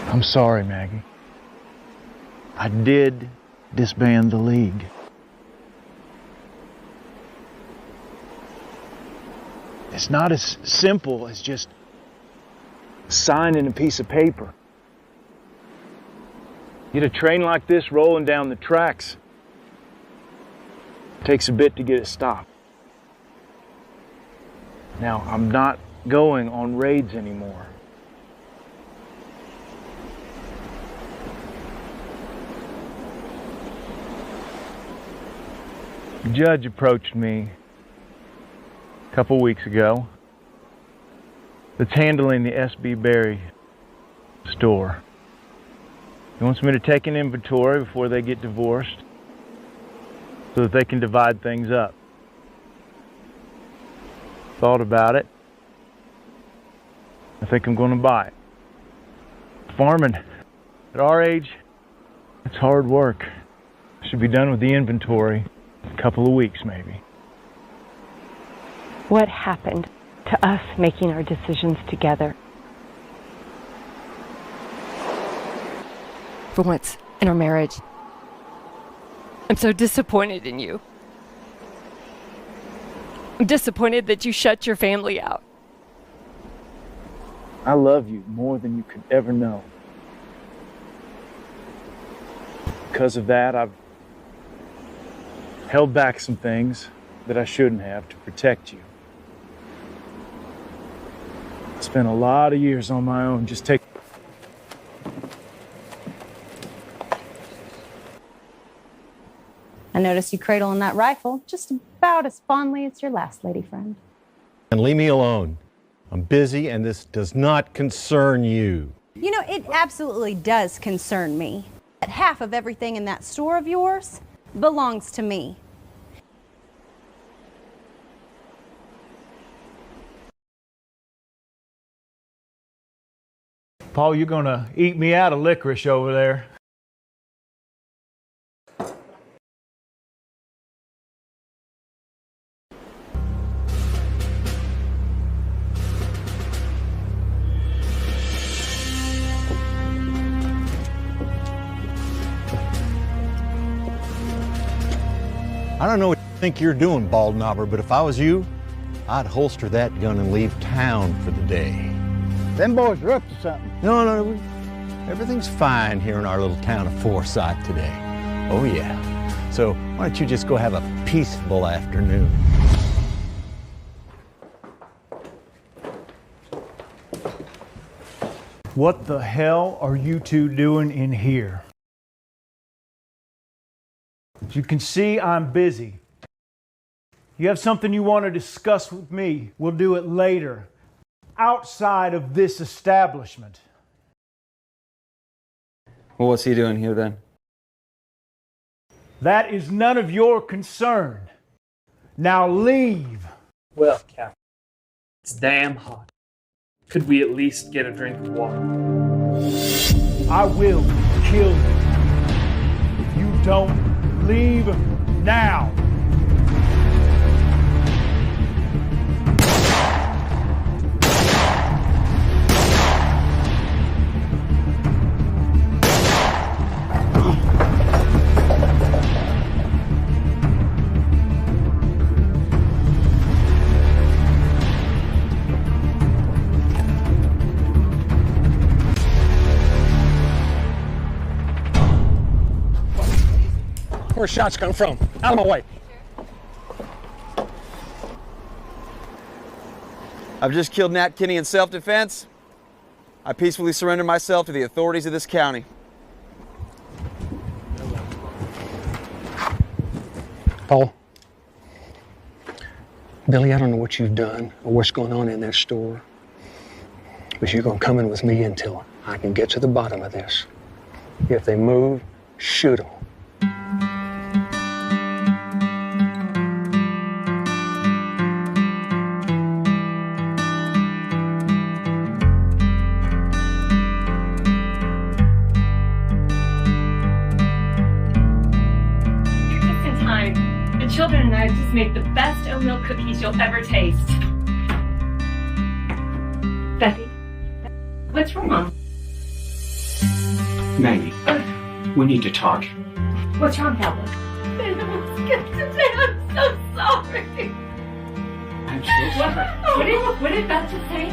S20: I'm sorry, Maggie. I did disband the League. It's not as simple as just signing a piece of paper. Get a train like this rolling down the tracks. It takes a bit to get it stopped. Now, I'm not going on raids anymore. The judge approached me a couple weeks ago that's handling the S.B. Berry store. He wants me to take an inventory before they get divorced so that they can divide things up. Thought about it. I think I'm going to buy it. Farming at our age, it's hard work. Should be done with the inventory in a couple of weeks, maybe.
S10: What happened to us making our decisions together? For once in our marriage, I'm so disappointed in you. I'm disappointed that you shut your family out.
S20: I love you more than you could ever know. Because of that, I've held back some things that I shouldn't have to protect you. I spent a lot of years on my own just taking.
S11: I noticed you cradling that rifle just about as fondly as your last lady friend.
S12: And leave me alone. I'm busy and this does not concern you.
S11: You know, it absolutely does concern me. That half of everything in that store of yours belongs to me.
S20: Paul, you're gonna eat me out of licorice over there.
S12: I don't know what you think you're doing, bald knobber, but if I was you, I'd holster that gun and leave town for the day.
S23: Them boys are up to something.
S12: No, everything's fine here in our little town of Forsyth today. Oh yeah. So why don't you just go have a peaceful afternoon?
S20: What the hell are you two doing in here? As you can see, I'm busy. You have something you want to discuss with me, we'll do it later, outside of this establishment.
S2: Well, what's he doing here then?
S20: That is none of your concern. Now leave.
S13: Well, Captain, it's damn hot. Could we at least get a drink of water?
S20: I will kill you if you don't leave now.
S14: Where's shots coming from? Out of my way.
S15: I've just killed Nat Kinney in self-defense.
S1: I peacefully surrender myself to the authorities of this county.
S14: Paul, Billy, I don't know what you've done or what's going on in that store, but you're going to come in with me until I can get to the bottom of this. If they move, shoot them.
S5: Children and I have just made the best oatmeal cookies you'll ever taste. Bethy, what's wrong?
S4: Maggie, we need to talk.
S5: What's wrong, Pablo? I'm so sorry.
S4: I'm so sorry.
S5: What did Beth just say?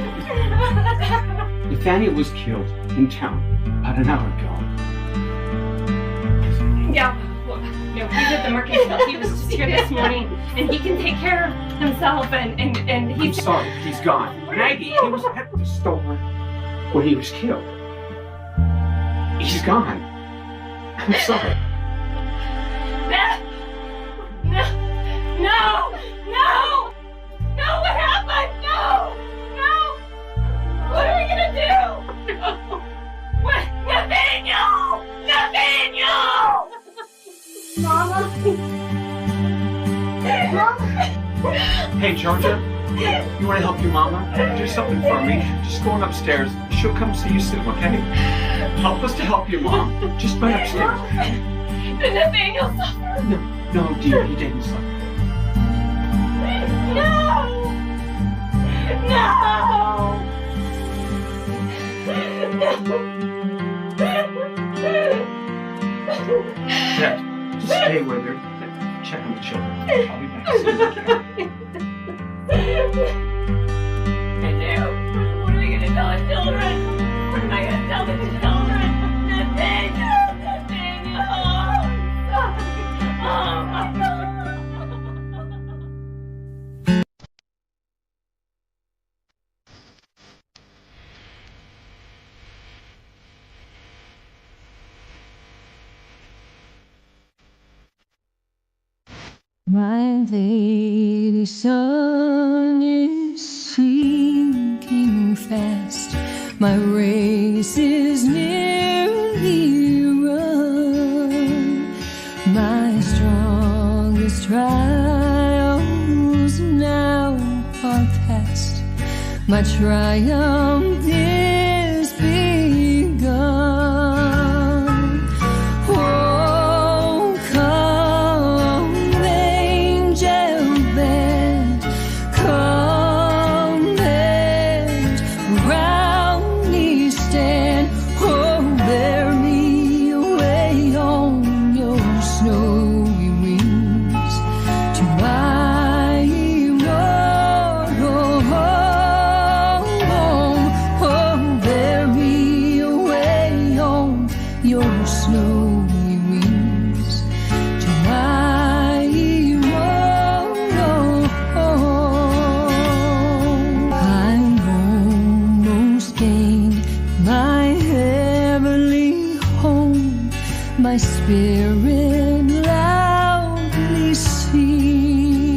S4: Nathaniel was killed in town about an hour ago.
S5: Yeah. He's at the Mercantile. He was just here this morning, and he can take care of himself, and he's...
S4: I'm sorry, he's gone. Maggie, he was at the store when he was killed. He's gone. I'm sorry.
S5: No, what happened? No! What are we gonna do? No! What? Nathaniel! Mama?
S4: Hey, Georgia, you want to help your mama? Do something for me. Just go on upstairs. She'll come see you soon, okay? Help us to help your mom. Just run upstairs.
S5: Did Nathaniel suffer?
S4: No, dear, he didn't suffer. Dad, just stay with her. Check on the children. I'll be back as soon as I can.
S5: What are we gonna tell the children? What am I gonna tell the children? Nathaniel! Oh my God!
S15: My lady sun is sinking fast. My race is nearly run. My strongest trials now are past. My triumph is begun. My spirit loudly sings,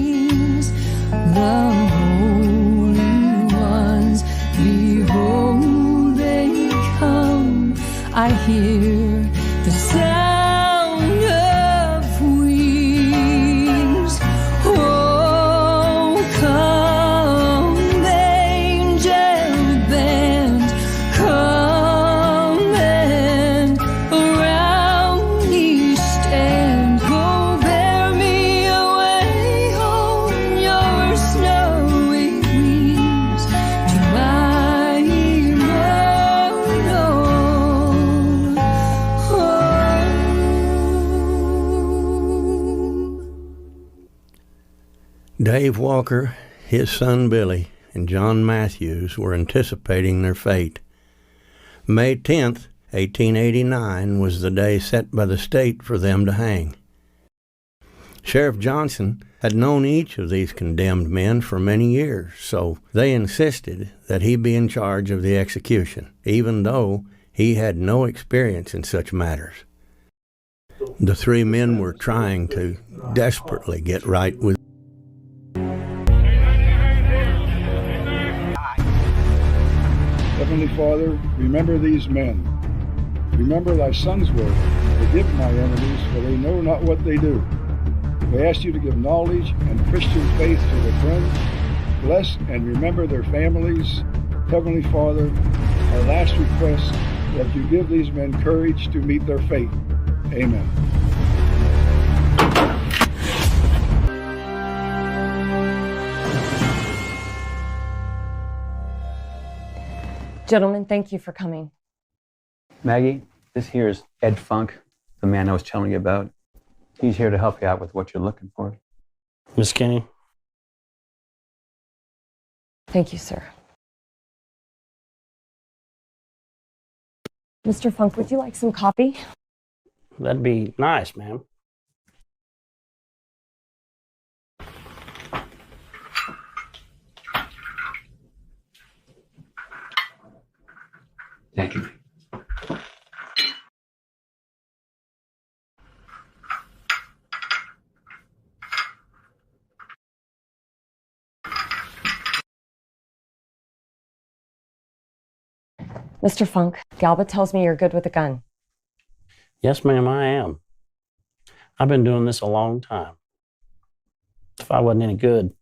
S15: the holy ones, behold they come. I hear the sound of wings. Oh, come, angel band, come and around me stand. Oh, bear me away on your snowy wings to my immortal home.
S7: Dave Walker, his son Billy, and John Matthews were anticipating their fate. May 10th, 1889 was the day set by the state for them to hang. Sheriff Johnson had known each of these condemned men for many years, so they insisted that he be in charge of the execution, even though he had no experience in such matters. The three men were trying to desperately get right with
S3: Heavenly Father, remember these men. Remember thy son's word. Forgive my enemies, for they know not what they do. We ask you to give knowledge and Christian faith to their friends. Bless and remember their families. Heavenly Father, our last request, that you give these men courage to meet their fate. Amen.
S10: Gentlemen, thank you for coming.
S16: Maggie, this here is Ed Funk, the man I was telling you about. He's here to help you out with what you're looking for.
S13: Miss Kenny?
S10: Thank you, sir. Mr. Funk, would you like some coffee?
S13: That'd be nice, ma'am.
S4: Thank you.
S10: Mr. Funk, Galba tells me you're good with a gun.
S13: Yes, ma'am, I am. I've been doing this a long time. If I wasn't any good,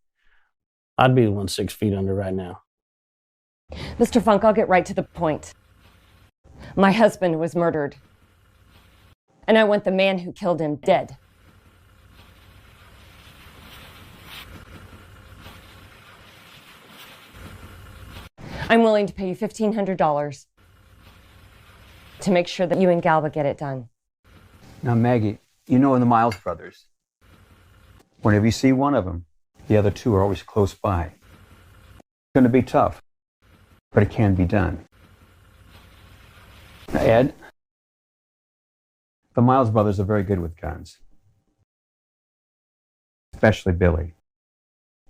S13: I'd be the one 6 feet under right now.
S10: Mr. Funk, I'll get right to the point. My husband was murdered, and I want the man who killed him dead. I'm willing to pay you $1,500 to make sure that you and Galba get it done.
S16: Now, Maggie, you know the Miles brothers. Whenever you see one of them, the other two are always close by. It's going to be tough, but it can be done. Now, Ed, the Miles brothers are very good with guns, especially Billy,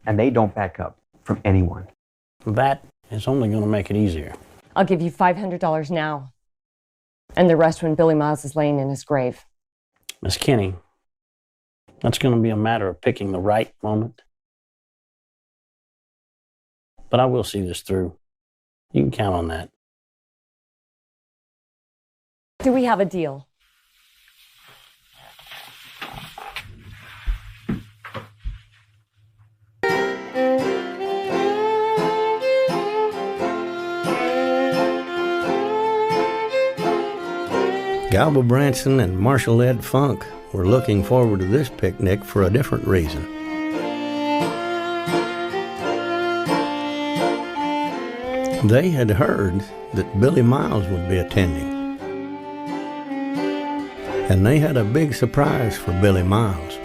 S16: and they don't back up from anyone.
S13: That is only going to make it easier.
S10: I'll give you $500 now, and the rest when Billy Miles is laying in his grave.
S13: Miss Kenny, that's going to be a matter of picking the right moment. But I will see this through. You can count on that.
S10: Do we have a deal?
S7: Galba Branson and Marshal Ed Funk were looking forward to this picnic for a different reason. They had heard that Billy Miles would be attending. And they had a big surprise for Billy Miles.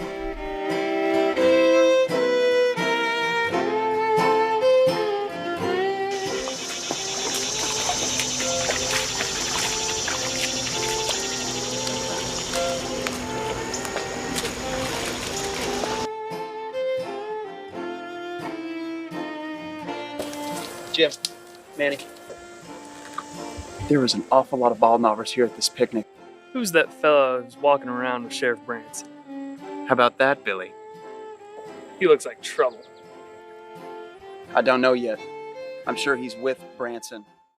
S1: Jim, Manny, there was an awful lot of ball knobbers here at this picnic.
S17: Who's that fella who's walking around with Sheriff Branson?
S1: How about that, Billy?
S17: He looks like trouble.
S1: I don't know yet. I'm sure he's with Branson.